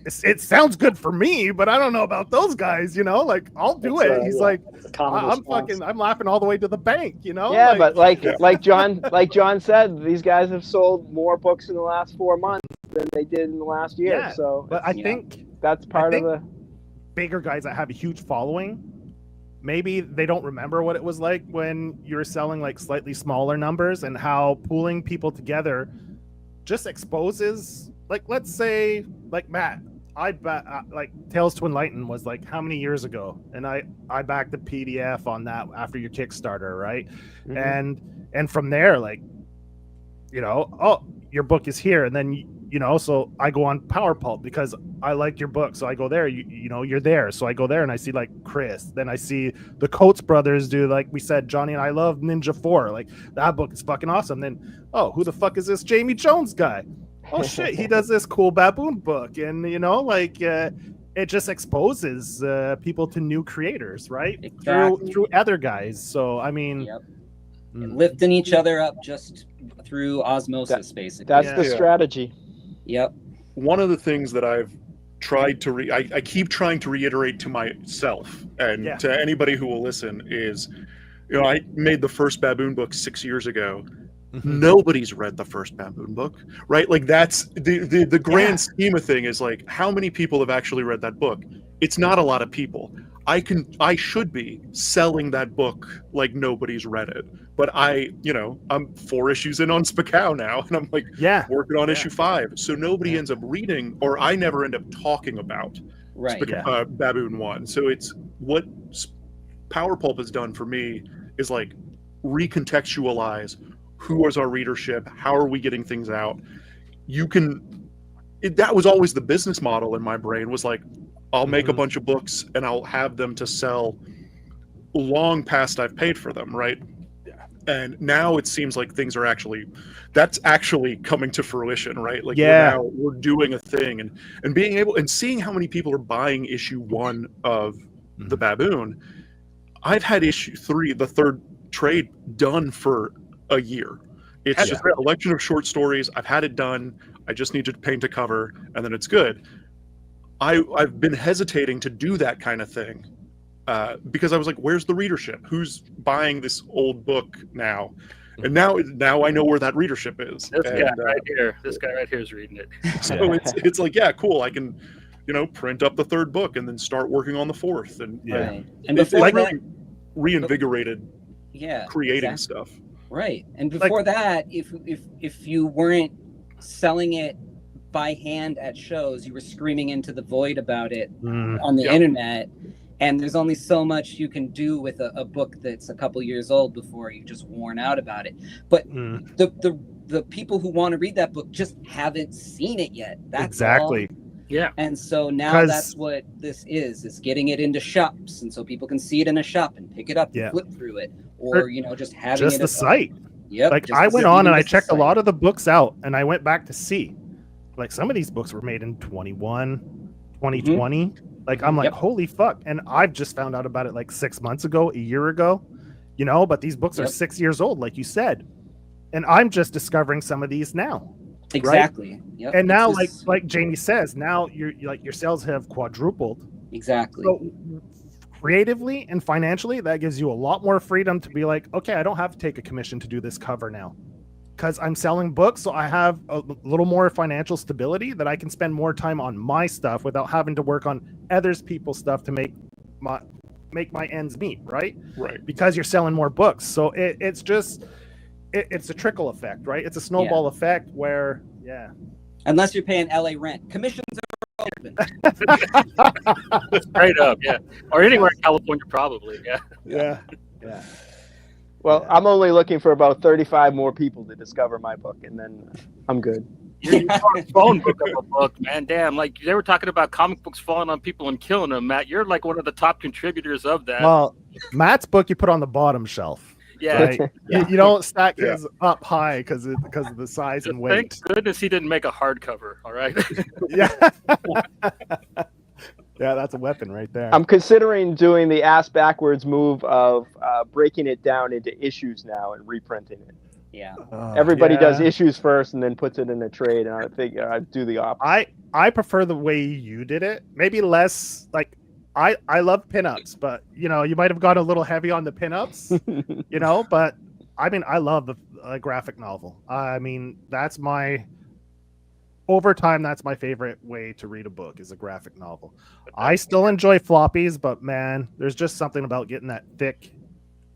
it sounds good for me, but I don't know about those guys. Like I'll do it. He's like, I'm laughing all the way to the bank. Yeah, but like John said, these guys have sold more books in the last 4 months than they did in the last year. Yeah, so, but I think that's part of the bigger guys that have a huge following. Maybe they don't remember what it was like when you were selling like slightly smaller numbers, and how pooling people together just exposes, like, let's say, like Matt, like Tales to Enlighten was like how many years ago, and I backed the PDF on that after your Kickstarter, right? And from there, like, your book is here, and then so I go on Power Pulp because I like your book, so I go there. You're there, so I go there and I see like Chris. Then I see the Coates brothers do, like we said, Johnny and I love Ninja 4. Like that book is fucking awesome. Then who the fuck is this Jamie Jones guy? Oh shit, he does this cool baboon book, and it just exposes people to new creators, right? Exactly. Through other guys. So I mean, lifting each other up just through osmosis, basically. That's the strategy. Yep. One of the things that I've tried to I keep trying to reiterate to myself and to anybody who will listen is, I made the first baboon book 6 years ago. Nobody's read the first baboon book, right? Like that's the grand scheme of thing is like, how many people have actually read that book? It's not a lot of people. I should be selling that book like nobody's read it. But I'm 4 issues in on Spacao now, and I'm like Yeah. working on Yeah. issue 5. So nobody ends up reading, or I never end up talking about Right. Baboon 1. So it's what Power Pulp has done for me is like recontextualize who is our readership, how are we getting things out. That was always the business model in my brain, was like, I'll make a bunch of books and I'll have them to sell long past I've paid for them, right? Yeah. And now it seems like things are that's actually coming to fruition, right? Like we're doing a thing, and being able and seeing how many people are buying issue 1 of the Baboon. I've had issue 3, the third trade, done for a year. It's just a collection of short stories. I've had it done. I just need to paint a cover, and then it's good. I've been hesitating to do that kind of thing because I was like, where's the readership? Who's buying this old book now? And now I know where that readership is. This guy right here is reading it. So it's like, yeah, cool. I can, print up the 3rd book and then start working on the 4th. And Right. And it's before really reinvigorated creating exactly. stuff. Right. And before that, if you weren't selling it by hand at shows, you were screaming into the void about it on the internet. And there's only so much you can do with a book that's a couple years old before you're just worn out about it. But the people who want to read that book just haven't seen it yet. That's exactly. all. Yeah. And so now that's what this is getting it into shops, and so people can see it in a shop and pick it up and flip through it, or just having just it the site. Yep. Like I went on and I checked a lot of the books out, and I went back to see, like, some of these books were made in 2020. Like, I'm like, holy fuck. And I've just found out about it like 6 months ago, a year ago, but these books are 6 years old, like you said. And I'm just discovering some of these now. Exactly. Right? Yep. And now, like Jamie says, now your sales have quadrupled. Exactly. So creatively and financially, that gives you a lot more freedom to be like, okay, I don't have to take a commission to do this cover now, because I'm selling books. So I have a little more financial stability that I can spend more time on my stuff without having to work on others people's stuff to make my ends meet. Right. Because you're selling more books. So it's just, it's a trickle effect, right? It's a snowball effect where, unless you're paying LA rent, commissions are open. Straight up, or anywhere in California, probably, yeah. Well, I'm only looking for about 35 more people to discover my book, and then I'm good. You're a phone book of a book, man. Damn, like they were talking about comic books falling on people and killing them, Matt. You're like one of the top contributors of that. Well, Matt's book you put on the bottom shelf. Yeah, right? You don't stack his up high because of the size and weight. Thank goodness he didn't make a hardcover. All right. Yeah, that's a weapon right there. I'm considering doing the ass backwards move of breaking it down into issues now and reprinting it. Yeah. Everybody does issues first and then puts it in a trade, and I think I'd do the opposite. I prefer the way you did it. Maybe less like. I love pinups, but you might have gone a little heavy on the pinups, but I mean, I love the graphic novel. I mean, that's my favorite way to read a book, is a graphic novel. I still enjoy floppies, but man, there's just something about getting that thick,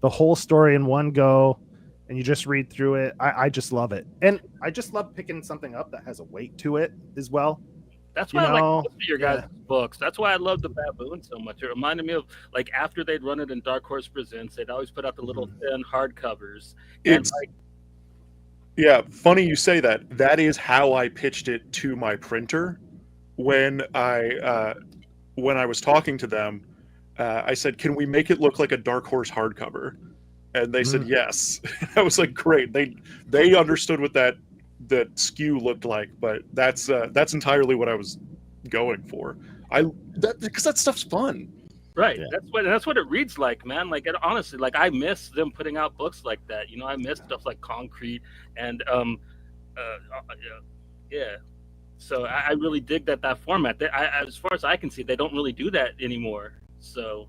the whole story in one go, and you just read through it. I just love it. And I just love picking something up that has a weight to it as well. That's why I like most of your guys' books. That's why I love the Baboon so much. It reminded me of, like, after they'd run it in Dark Horse Presents, they'd always put out the little thin hardcovers. Funny you say that. That is how I pitched it to my printer when I was talking to them. I said, "Can we make it look like a Dark Horse hardcover?" And they said yes. I was like, "Great." They understood what that skew looked like, but that's entirely what I was going for. Because that stuff's fun, right? Yeah. That's what it reads like, man. Like, honestly, like, I miss them putting out books like that. I miss stuff like Concrete and So I really dig that format. As far as I can see, they don't really do that anymore. So.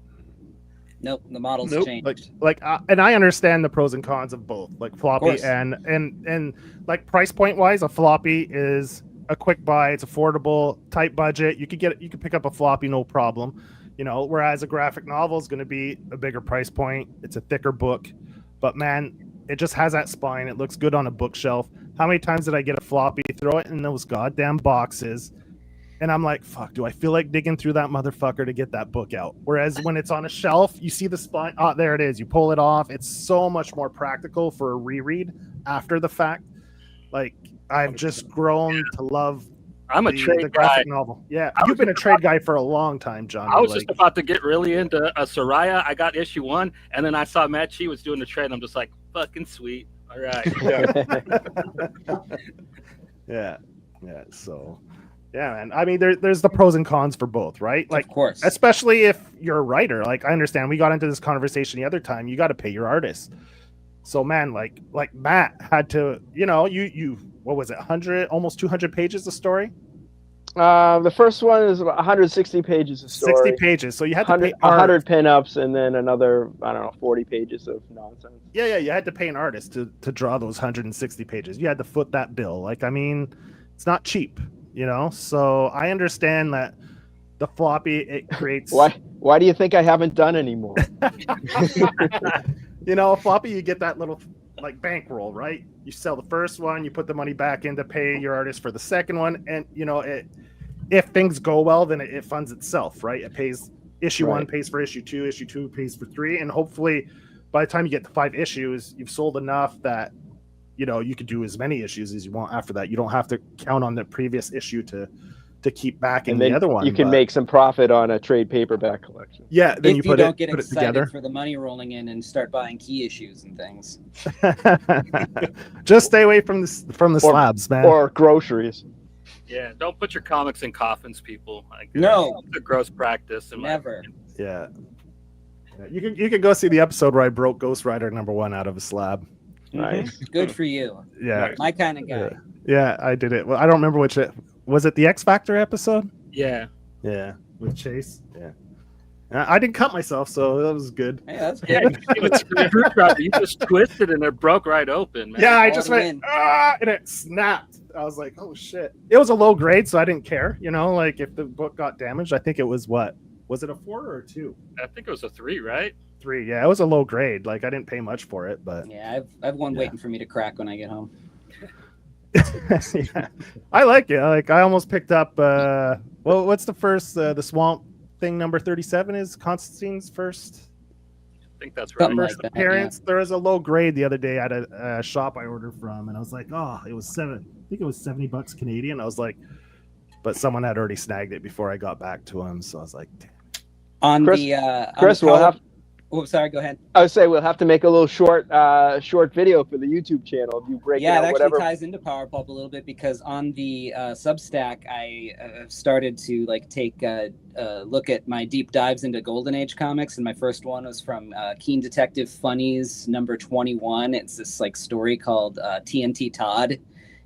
Nope, the model's changed. And I understand the pros and cons of both, like floppy and like price point wise, a floppy is a quick buy, it's affordable, tight budget. You could pick up a floppy, no problem. Whereas a graphic novel is going to be a bigger price point. It's a thicker book, but man, it just has that spine. It looks good on a bookshelf. How many times did I get a floppy, throw it in those goddamn boxes, and I'm like, fuck, do I feel like digging through that motherfucker to get that book out? Whereas when it's on a shelf, you see the spine. Oh, there it is. You pull it off. It's so much more practical for a reread after the fact. Like, I've just grown to love I'm a the trade guy. graphic novel. Yeah, you've been a trade guy for a long time, John. I was just about to get really into a Soraya. I got issue 1, and then I saw Matt Chi was doing the trade. And I'm just like, fucking sweet. All right. Yeah. So, yeah, man. I mean, there's the pros and cons for both, right? Like, of course, especially if you're a writer. Like, I understand. We got into this conversation the other time. You got to pay your artists. So, man, like Matt had to, you what was it, 100, almost 200 pages of story? The first one is about 160 pages of story. 60 pages. So you had to pay 100 pinups and then another, 40 pages of nonsense. Yeah. You had to pay an artist to draw those 160 pages. You had to foot that bill. Like, I mean, it's not cheap, So I understand that the floppy, it creates. Why do you think I haven't done anymore? A floppy, you get that little like bankroll, right? You sell the first one, you put the money back in to pay your artist for the second one, and if things go well, then it funds itself, right? It pays issue 1 pays for issue 2, issue 2 pays for 3, and hopefully by the time you get to 5 issues, you've sold enough that you could do as many issues as you want after that. You don't have to count on the previous issue to keep backing the other one. You can make some profit on a trade paperback collection. Yeah, then if you don't get put excited it together for the money rolling in and start buying key issues and things. Just stay away from the slabs, man. Or groceries. Yeah, don't put your comics in coffins, people. Like, No, it's a gross practice. Never. Yeah. You can go see the episode where I broke Ghost Rider #1 out of a slab. Nice. Good for you. Yeah. My kind of guy. Yeah, I did it. Well, I don't remember which was it the X Factor episode? Yeah. Yeah, with Chase. Yeah. I didn't cut myself, so that was good. Hey, that's good. Yeah, you just twisted and it broke right open, man. Yeah, I just went, and it snapped. I was like, oh shit. It was a low grade, so I didn't care. Like if the book got damaged, I think it was was it a 4 or a 2? I think it was a 3, right? 3, yeah. It was a low grade. Like I didn't pay much for it, but yeah, I've one waiting for me to crack when I get home. Yeah. I like it. Like I almost picked up what's the first the Swamp Thing number 37 is Constantine's first. I think that's right. First appearance. There was a low grade the other day at a shop I ordered from, and I was like, oh, it was I think it was $70 Canadian. I was like, but someone had already snagged it before I got back to him, so I was like, damn. On Chris, the we'll have. Oh, sorry. Go ahead. I would say we'll have to make a little short video for the YouTube channel. If you break Yeah, it actually whatever. ties into Power Pulp a little bit because on the Substack, I started to take a look at my deep dives into Golden Age comics, and my first one was from Keen Detective Funnies number 21. It's this story called TNT Todd.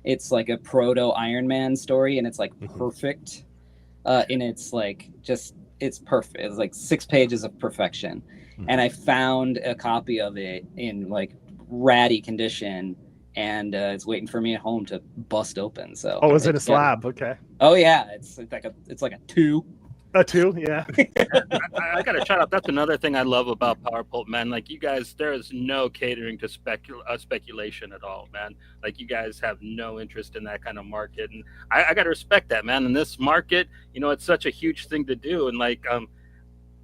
It's like a proto Iron Man story, and it's perfect. And it's it's perfect. It's 6 pages of perfection. And I found a copy of it in ratty condition, and it's waiting for me at home to bust open. So is it a slab? Okay. Oh yeah, it's like a 2. A 2, yeah. I gotta shout out. That's another thing I love about Power Pulp, man. Like you guys, there is no catering to speculation at all, man. Like you guys have no interest in that kind of market, and I gotta respect that, man. In this market, it's such a huge thing to do, and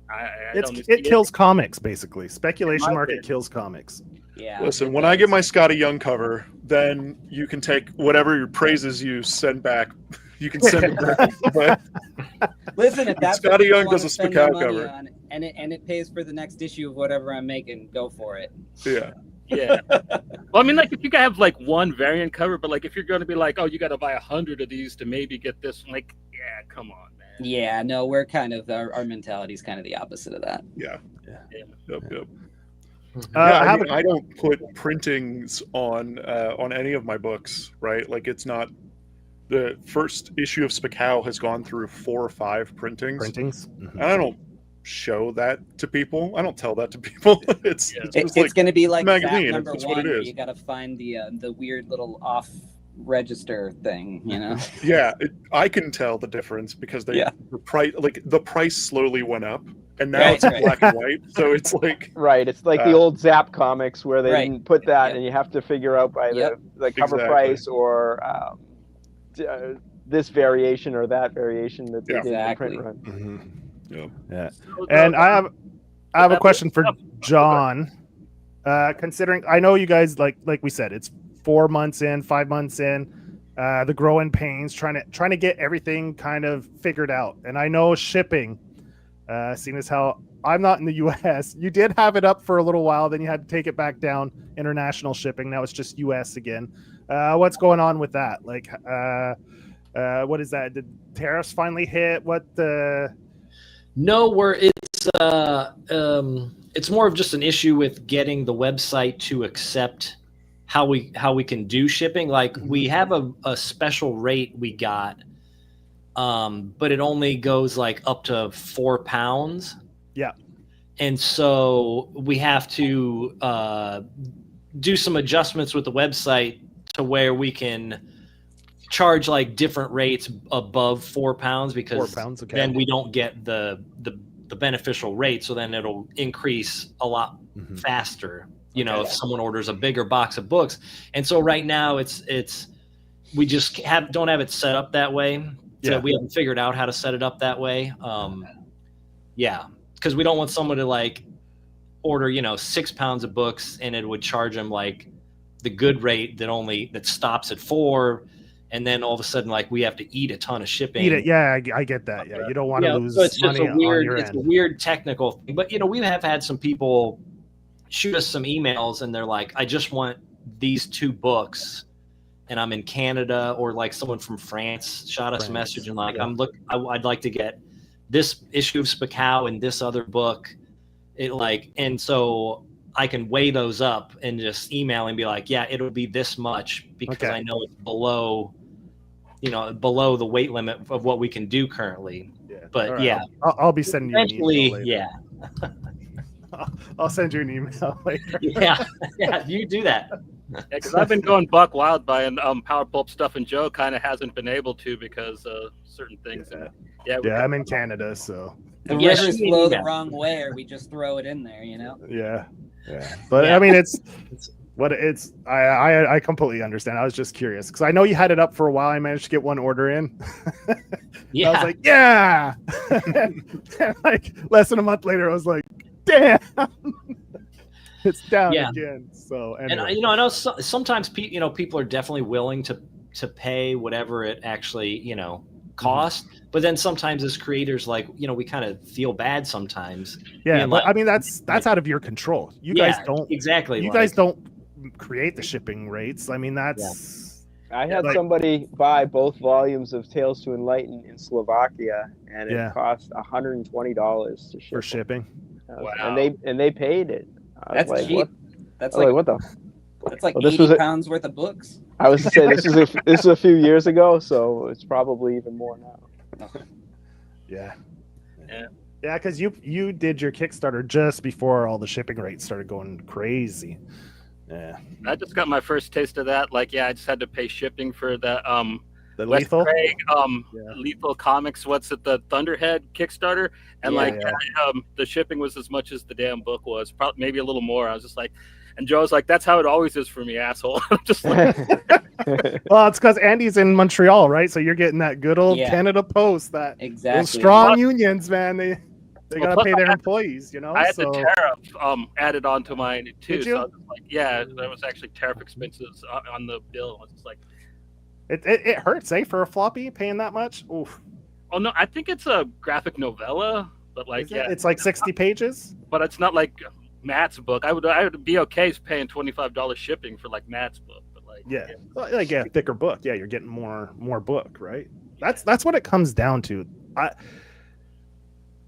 it kills comics basically. Speculation market kills comics. Yeah. Listen, when I get my Scotty Young cover, then you can take whatever your praises you send back. You can send it back. But listen, if that's Scotty Young does a Spicao cover, and it pays for the next issue of whatever I'm making, go for it. Yeah. Yeah. Well, I mean, if you have one variant cover, but if you're going to be you got to buy 100 of these to maybe get this, yeah, come on, man. Yeah, no, we're kind of our mentality is kind of the opposite of that. Yeah. Yep. I don't put printings on any of my books, right? It's not the first issue of Spicao has gone through 4 or 5 printings. Mm-hmm. And I don't show that to people. I don't tell that to people. It's going to be like magazine. number It's 1. what it is. You got to find the weird little off register thing, you know. Yeah, I can tell the difference because Yeah. the price slowly went up, and now Right, it's in right. black and white. So it's like Right. It's like the old Zap comics where they Right. didn't put that, Yep. and you have to figure out by Yep. the cover Exactly. price or this variation or that variation that they Yeah. did in the Exactly. print run. Mhm. yeah. Yeah. So And the- I have a that- question for John. Considering I know you guys like we said, it's 4 months in, 5 months in, the growing pains, trying to get everything kind of figured out. And I know shipping, seeing as how I'm not in the US, you did have it up for a little while, then you had to take it back down, international shipping. Now it's just US again. What's going on with that? Like, what is that? Did tariffs finally hit? What the? No, where it's more of just an issue with getting the website to accept how we can do shipping. Like we have a special rate we got, but it only goes like up to £4. Yeah. And so we have to do some adjustments with the website to where we can charge like different rates above £4 because £4, okay. then we don't get the beneficial rate. So then it'll increase a lot faster, you know, if someone orders a bigger box of books. And so right now it's we just don't have it set up that way. So Yeah. we haven't figured out how to set it up that way. Yeah. Because we don't want someone to like order, you know, 6 pounds of books and it would charge them like the good rate that stops at 4, and then all of a sudden like we have to eat a ton of shipping. Eat it, yeah, I get that. Yeah, you don't want to lose so it's just money on your it's end. a weird technical thing. But you know, we have had some people shoot us some emails and they're like, I just want these 2 books and I'm in Canada, or like someone from France shot us a message and like, yeah. I'd like to get this issue of Spakow and this other book. And so I can weigh those up and just email and be like, yeah, it'll be this much because I know it's below the weight limit of what we can do currently. Yeah. But All right. yeah, I'll be sending you an eventually, email later. yeah, I'll send you an email later. yeah, you do that. because I've been going buck wild buying Power Pulp stuff, and Joe kind of hasn't been able to because certain things. Yeah. And, I'm in Canada, so The Yeah, rivers shoot flow the email. wrong way, or we just throw it in there, you know. yeah. But Yeah. I mean, it's what it's. I completely understand. I was just curious because I know you had it up for a while. I managed to get one order in. Yeah. I was like, yeah. And like less than a month later, I was like, damn. It's down Yeah. again. So And anyway. I know sometimes people are definitely willing to pay whatever it actually costs, but then sometimes as creators, like we kind of feel bad sometimes. Yeah, being but like- I mean that's out of your control. You guys don't exactly. You like- guys don't create the shipping rates. I mean that's I had like- somebody buy both volumes of Tales to Enlighten in Slovakia, and it cost $120 to ship. for shipping. Wow. And they paid it. I was That's like, cheap. What? That's I was like like, what the? that's like Well, this 80 was a- pounds worth of books. I was to say this is a few years ago, so it's probably even more now. Yeah. Yeah. Yeah, because you did your Kickstarter just before all the shipping rates started going crazy. Yeah. I just got my first taste of that. Like, I just had to pay shipping for that. The Wes lethal. Craig, Yeah. Lethal Comics. What's it? The Thunderhead Kickstarter, and the shipping was as much as the damn book was, probably maybe a little more. I was just like, and Joe's like, "That's how it always is for me, asshole." I'm just like, Well, it's because Andy's in Montreal, right? So you're getting that good old Yeah. Canada Post. Those Exactly. strong unions, man. They Well, gotta plus pay I their had- employees, you know. I had So the tariff added onto mine too. Did you? So I was just like, yeah, there was actually tariff expenses on the bill. I was just like, it hurts, for a floppy paying that much. Oof. oh no, I think it's a graphic novella, but like, Is it? It's like 60 pages. but it's not like Matt's book. I would be okay paying $25 shipping for like Matt's book, but like, Yeah. Well, like thicker book. Yeah, you're getting more book, right? That's what it comes down to.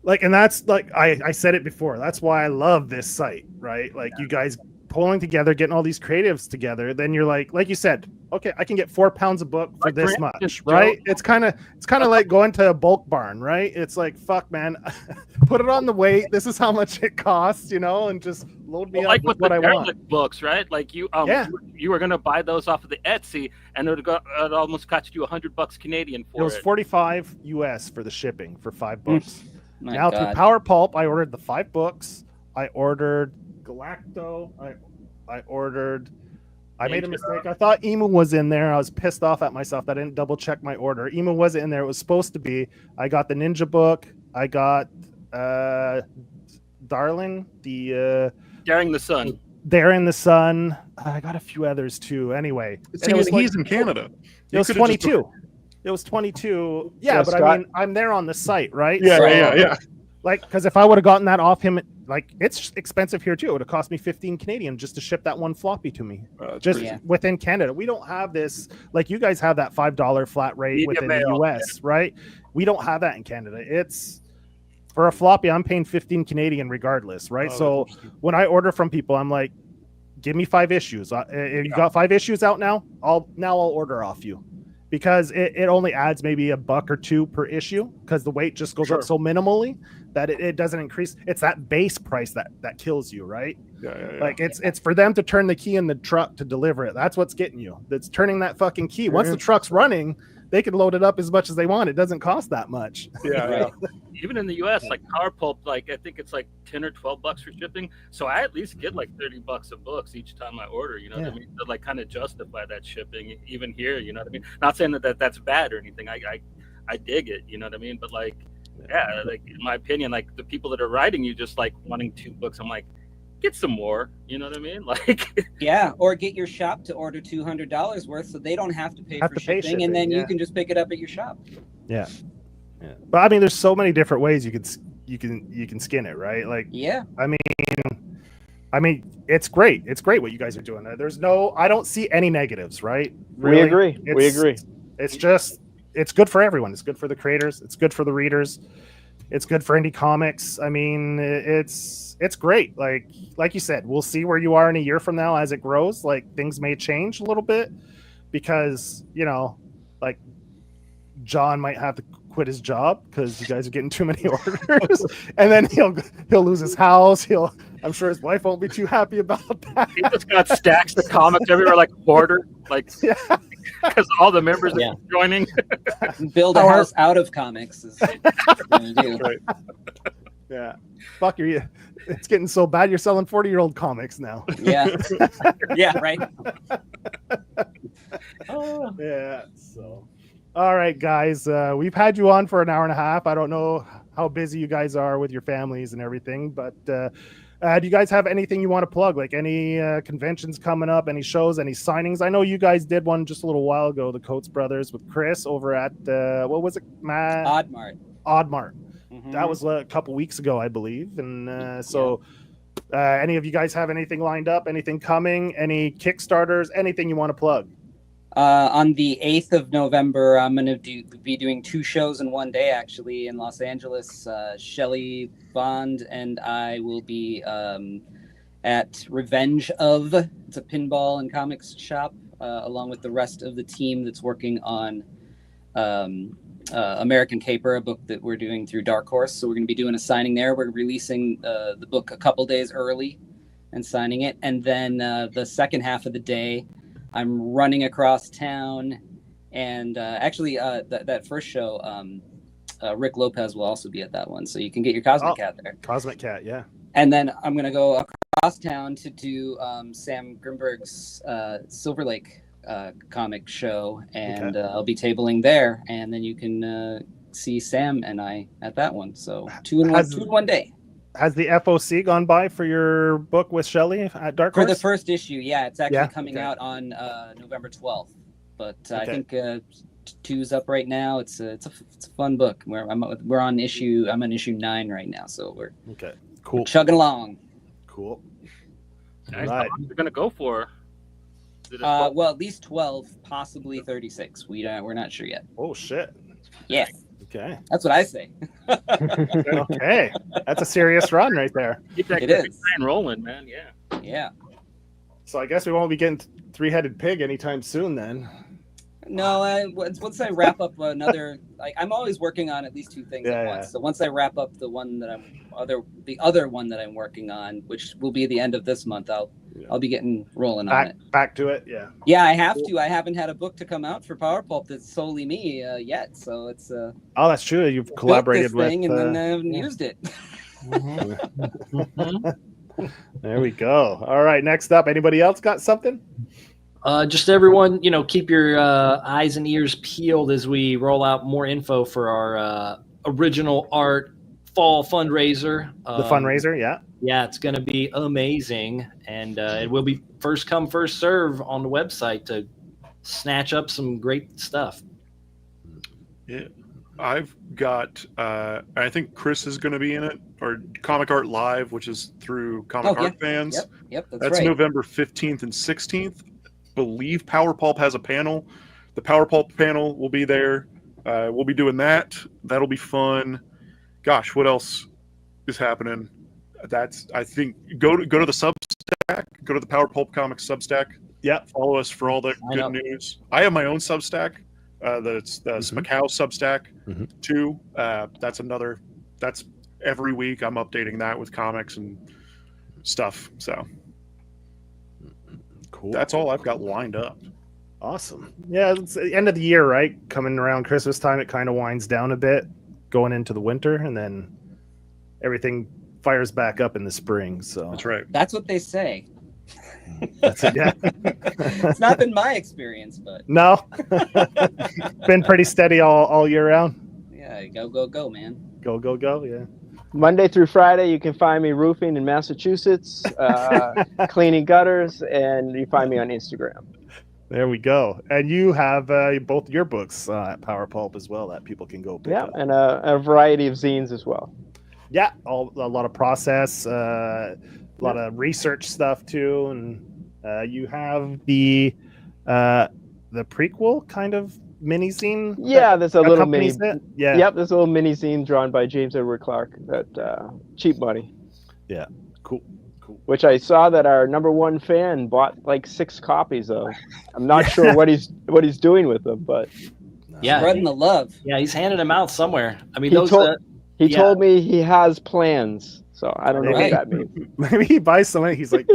And that's like I said it before. That's why I love this site, right? Like you guys pulling together, getting all these creatives together, then you're like you said, okay, I can get 4 pounds a book for Like this for much, instance, right? Joe- It's kind of like going to a bulk barn, right? It's like, fuck, man, put it on the weight. This is how much it costs, and just load me Well, up like with with what the I want. derelict books, right? Like Yeah. you were gonna buy those off of the Etsy, and it almost cost you $100 Canadian It for was it. 45 US for the shipping for 5 books. My Now through God. Power Pulp, I ordered the 5 books. I ordered Galacto. I ordered. I made a Ninja. mistake. I thought Emu was in there. I was pissed off at myself that I didn't double check my order. Emu wasn't in there. It was supposed to be. I got the Ninja book. I got Darling, the Daring the Sun. There in the Sun. I got a few others too. Anyway, and See, it was he's in Canada. it was 22. It was 22. Yeah, Yeah, but I Scott. mean, I'm there on the site, right? Yeah, So, yeah. Like, because if I would have gotten that off him, like, it's expensive here too. It would have cost me 15 Canadian just to ship that one floppy to me, just Yeah. within Canada. We don't have this, like you guys have that $5 flat rate Media within mail, the US, right? We don't have that in Canada. It's for a floppy, I'm paying 15 Canadian regardless, right? Oh, So that's interesting. when I order from people, I'm like, give me 5 issues. If you got 5 issues out now, I'll order off you. Because it only adds maybe $1 or $2 per issue because the weight just goes up so minimally that it doesn't increase. It's that base price that kills you, right? Yeah. Like it's for them to turn the key in the truck to deliver it. That's what's getting you. That's turning that fucking key. Once the truck's running, they can load it up as much as they want. It doesn't cost that much. yeah. Even in the US, like Power Pulp, like I think it's like 10 or 12 bucks for shipping. So I at least get like 30 bucks a books each time I order, you know what I mean? To like kind of justify that shipping even here, you know what I mean? Not saying that that's bad or anything. I dig it, you know what I mean? But like, yeah, like in my opinion, like the people that are writing you just like wanting 2 books, I'm like, get some more, you know what I mean? Like, Yeah, or get your shop to order $200 worth so they don't have to pay for shipping, and then you can just pick it up at your shop. Yeah. But I mean, there's so many different ways you can skin it, right? Like, Yeah. I mean, it's great. It's great what you guys are doing. I don't see any negatives, right? We agree. We agree. It's just, it's good for everyone. It's good for the creators. It's good for the readers. It's good for indie comics. I mean, it's great. Like you said, we'll see where you are in a year from now as it grows. Like things may change a little bit because, like John might have to quit his job because you guys are getting too many orders, and then he'll lose his house. I'm sure his wife won't be too happy about that. he just got stacks of comics everywhere, like hoarder, like because all the members are joining. Build a house out of comics is what we're gonna do. Right. Yeah. Fuck you. It's getting so bad you're selling 40-year-old comics now. Yeah. Yeah, right. Yeah. So all right, guys. We've had you on for an hour and a half. I don't know how busy you guys are with your families and everything, but do you guys have anything you want to plug? Like any conventions coming up, any shows, any signings? I know you guys did one just a little while ago, the Coates Brothers with Chris over at what was it, Matt? Oddmart. Mm-hmm. That was a couple weeks ago, I believe. And so any of you guys have anything lined up, anything coming, any Kickstarters, anything you want to plug? On the 8th of November, I'm going to be doing 2 shows in one day, actually, in Los Angeles. Shelley Bond and I will be at Revenge of. It's a pinball and comics shop, along with the rest of the team that's working on American Caper, a book that we're doing through Dark Horse. So we're going to be doing a signing there. We're releasing the book a couple days early and signing it. And then the second half of the day, I'm running across town, and actually that first show, Rick Lopez will also be at that one, so you can get your Cosmic Cat there. Cosmic Cat, yeah. And then I'm gonna go across town to do Sam Grimberg's Silver Lake comic show, and I'll be tabling there, and then you can see Sam and I at that one. So two in one day. Has the FOC gone by for your book with Shelley at Dark Horse? For the first issue, yeah. It's actually coming out on November 12th. But I think 2's up right now. It's a fun book. I'm on issue 9 right now, so we're cool. We're chugging along. Cool. Nice. How long are we gonna go for? Well, at least 12, possibly 36. We're not sure yet. Oh shit. Yeah. Okay. That's what I say. Okay. That's a serious run right there. Keep that It is. train rolling, man. Yeah. Yeah. So I guess we won't be getting three-headed pig anytime soon then. No, once I wrap up another, like I'm always working on at least two things at once. So once I wrap up the other one that I'm working on, which will be the end of this month, I'll be getting rolling on it. Back to it, yeah. Yeah, I have to. I haven't had a book to come out for Power Pulp that's solely me yet, so it's. Oh, that's true. You've collaborated built this thing with, and then I haven't used it. There we go. All right, next up, anybody else got something? Just everyone, keep your eyes and ears peeled as we roll out more info for our original art fall fundraiser. The fundraiser, yeah. Yeah, it's going to be amazing. And it will be first come, first serve on the website to snatch up some great stuff. Yeah. I've got, I think Chris is going to be in it, or Comic Art Live, which is through Comic Art Fans. Yep, that's right. November 15th and 16th. Believe Power Pulp has a panel. The Power Pulp panel will be there. We'll be doing that. That'll be fun. Gosh, what else is happening? I think go to the Substack. Go to the Power Pulp Comics Substack. Yeah. Follow us for all the good news. I have my own Substack. That's the Macau Substack too. That's every week I'm updating that with comics and stuff. So cool. That's all I've got lined up. Awesome. Yeah, it's the end of the year, right? Coming around Christmas time, it kind of winds down a bit, going into the winter, and then everything fires back up in the spring. So that's right. That's what they say. That's it, yeah. It's not been my experience, but no. Been pretty steady all year round. Yeah, go, man. Go, yeah. Monday through Friday, you can find me roofing in Massachusetts, cleaning gutters, and you find me on Instagram. There we go. And you have both your books at Power Pulp as well that people can go pick up. And a variety of zines as well. Yeah, a lot of process, a lot of research stuff too, and you have the prequel kind of mini zine. Yeah, there's a little mini. Yeah. Yep, there's a little mini zine drawn by James Edward Clark. That Cheap Money. Yeah, cool. Which I saw that our #1 fan bought like 6 copies of. I'm not sure what he's doing with them, but yeah, spreading the love. Yeah, he's handing them out somewhere. I mean, he told me he has plans, so I don't know what that means. Maybe he buys something. He's like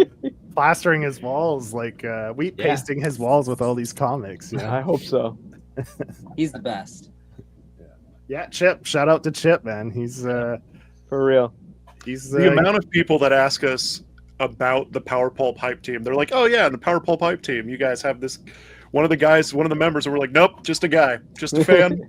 plastering his walls, like wheat pasting his walls with all these comics. I hope so. He's the best. Yeah, Chip. Shout out to Chip, man. He's for real. He's the amount of people that ask us about the Power Pulp hype team. They're like, "Oh yeah, the Power Pulp hype team. You guys have this." One of the members, and we're like, "Nope, just a guy, just a fan.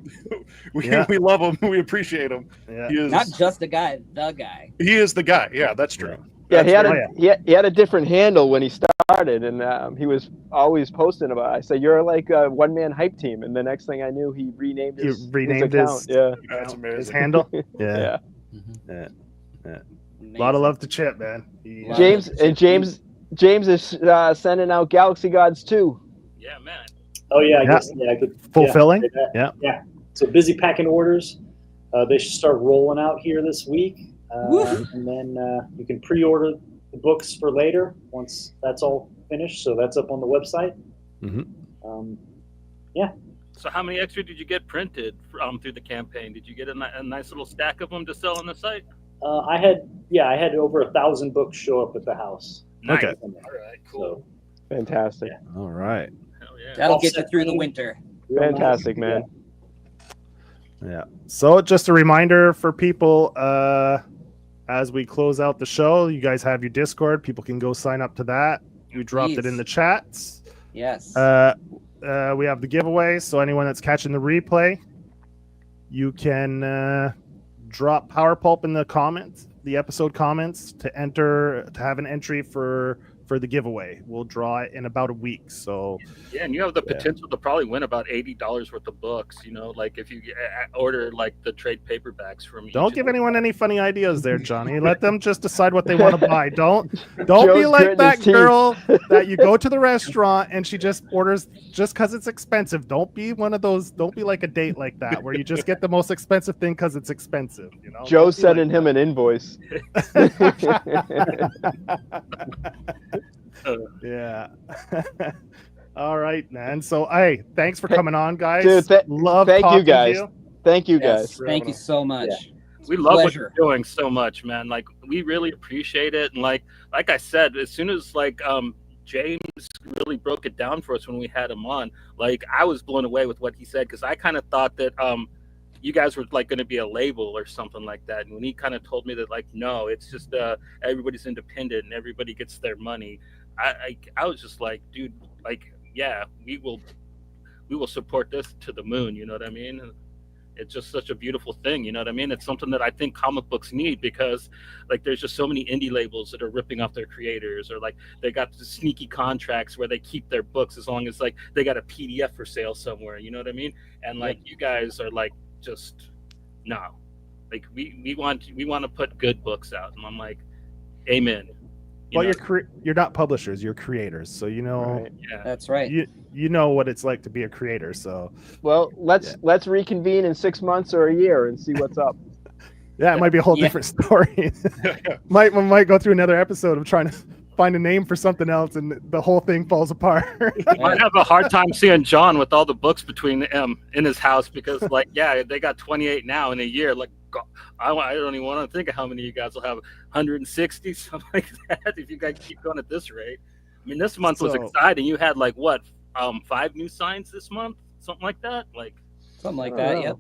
We love him. We appreciate him. Yeah. He is not just a guy, the guy. He is the guy. Yeah, that's true. Yeah, he had a different handle when he started, and he was always posting about it. I said, "You're like a one-man hype team," and the next thing I knew, he renamed his account. Yeah, that's amazing. His handle. Yeah. A lot of love to Chip, man. James is sending out Galaxy Gods 2. Yeah, man. Oh yeah, I guess I could fulfilling. Yeah. So busy packing orders. They should start rolling out here this week, and then you can pre-order the books for later once that's all finished. So that's up on the website. So how many extra did you get printed through the campaign? Did you get a nice little stack of them to sell on the site? I had over 1,000 books show up at the house. Nice. Okay. All right. Cool. So, fantastic. Yeah. All right. Hell yeah. That'll get you through the winter. Fantastic, man. Yeah. So just a reminder for people, as we close out the show, you guys have your Discord. People can go sign up to that. We dropped it in the chats. Yes. We have the giveaway. So anyone that's catching the replay, you can drop Power Pulp in the comments, the episode comments, to have an entry for the giveaway. We'll draw it in about a week. So yeah, and you have the potential to probably win about $80 worth of books. Like if you order like the trade paperbacks from. Don't give anyone any funny ideas there, Johnny. Let them just decide what they want to buy. Don't be like that girl that you go to the restaurant and she just orders just because it's expensive. Don't be one of those. Don't be like a date like that where you just get the most expensive thing because it's expensive. Joe's sending him an invoice. Yeah. All right, man. So, hey, thanks for coming on, guys. Dude, Love thank you talking to guys. you. Thank you Yes, guys. thank you so much. We love what Pleasure. you're doing so much, man. Like we really appreciate it. And like I said, as soon as James really broke it down for us when we had him on, like I was blown away with what he said because I kind of thought that you guys were like going to be a label or something like that. And when he kind of told me that, like, no, it's just everybody's independent and everybody gets their money, I was just like, dude, like, yeah, we will support this to the moon. You know what I mean? It's just such a beautiful thing, you know what I mean? It's something that I think comic books need because like there's just so many indie labels that are ripping off their creators, or like they got the sneaky contracts where they keep their books as long as like they got a PDF for sale somewhere, you know what I mean? And like you guys are like just no. Like we want to put good books out, and I'm like, amen. Well, you're not publishers, you're creators, so you know. Right. Yeah, That's right. You know what it's like to be a creator. So, Well, let's reconvene in 6 months or a year and see what's up. yeah, it might be a whole different story. might go through another episode of trying to find a name for something else, and the whole thing falls apart. I'd have a hard time seeing John with all the books between in his house because like they got 28 now in a year. Like I don't even want to think of how many of you guys will have 160 something like that if you guys keep going at this rate. I mean, this month was exciting. You had like what 5 new signs this month, something like that. Like something like that. Yep.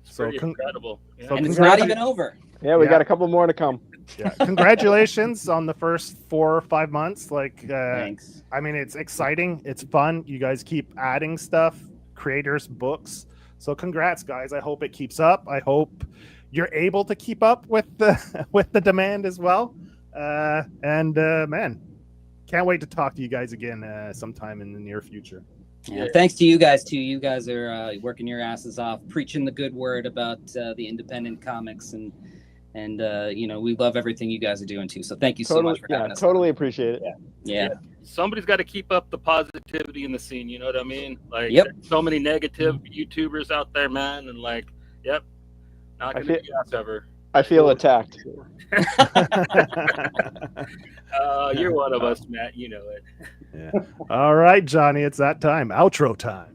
It's pretty incredible. Yeah. So And it's not even over. Yeah, we got a couple more to come. Yeah, congratulations on the first 4 or 5 months. Like, Thanks. I mean, it's exciting. It's fun. You guys keep adding stuff, creators, books. So congrats, guys. I hope it keeps up. I hope you're able to keep up with the with the demand as well. Man, can't wait to talk to you guys again sometime in the near future. Yeah, thanks to you guys too. You guys are working your asses off, preaching the good word about the independent comics, and you know, we love everything you guys are doing too. So thank you so much for having us. Totally appreciate it. Yeah. Somebody's got to keep up the positivity in the scene. You know what I mean? Like, Yep. there's so many negative YouTubers out there, man, and like, yep, not gonna be us ever. I feel attacked. You're one of us, Matt. You know it. Yeah. All right, Johnny, it's that time. Outro time.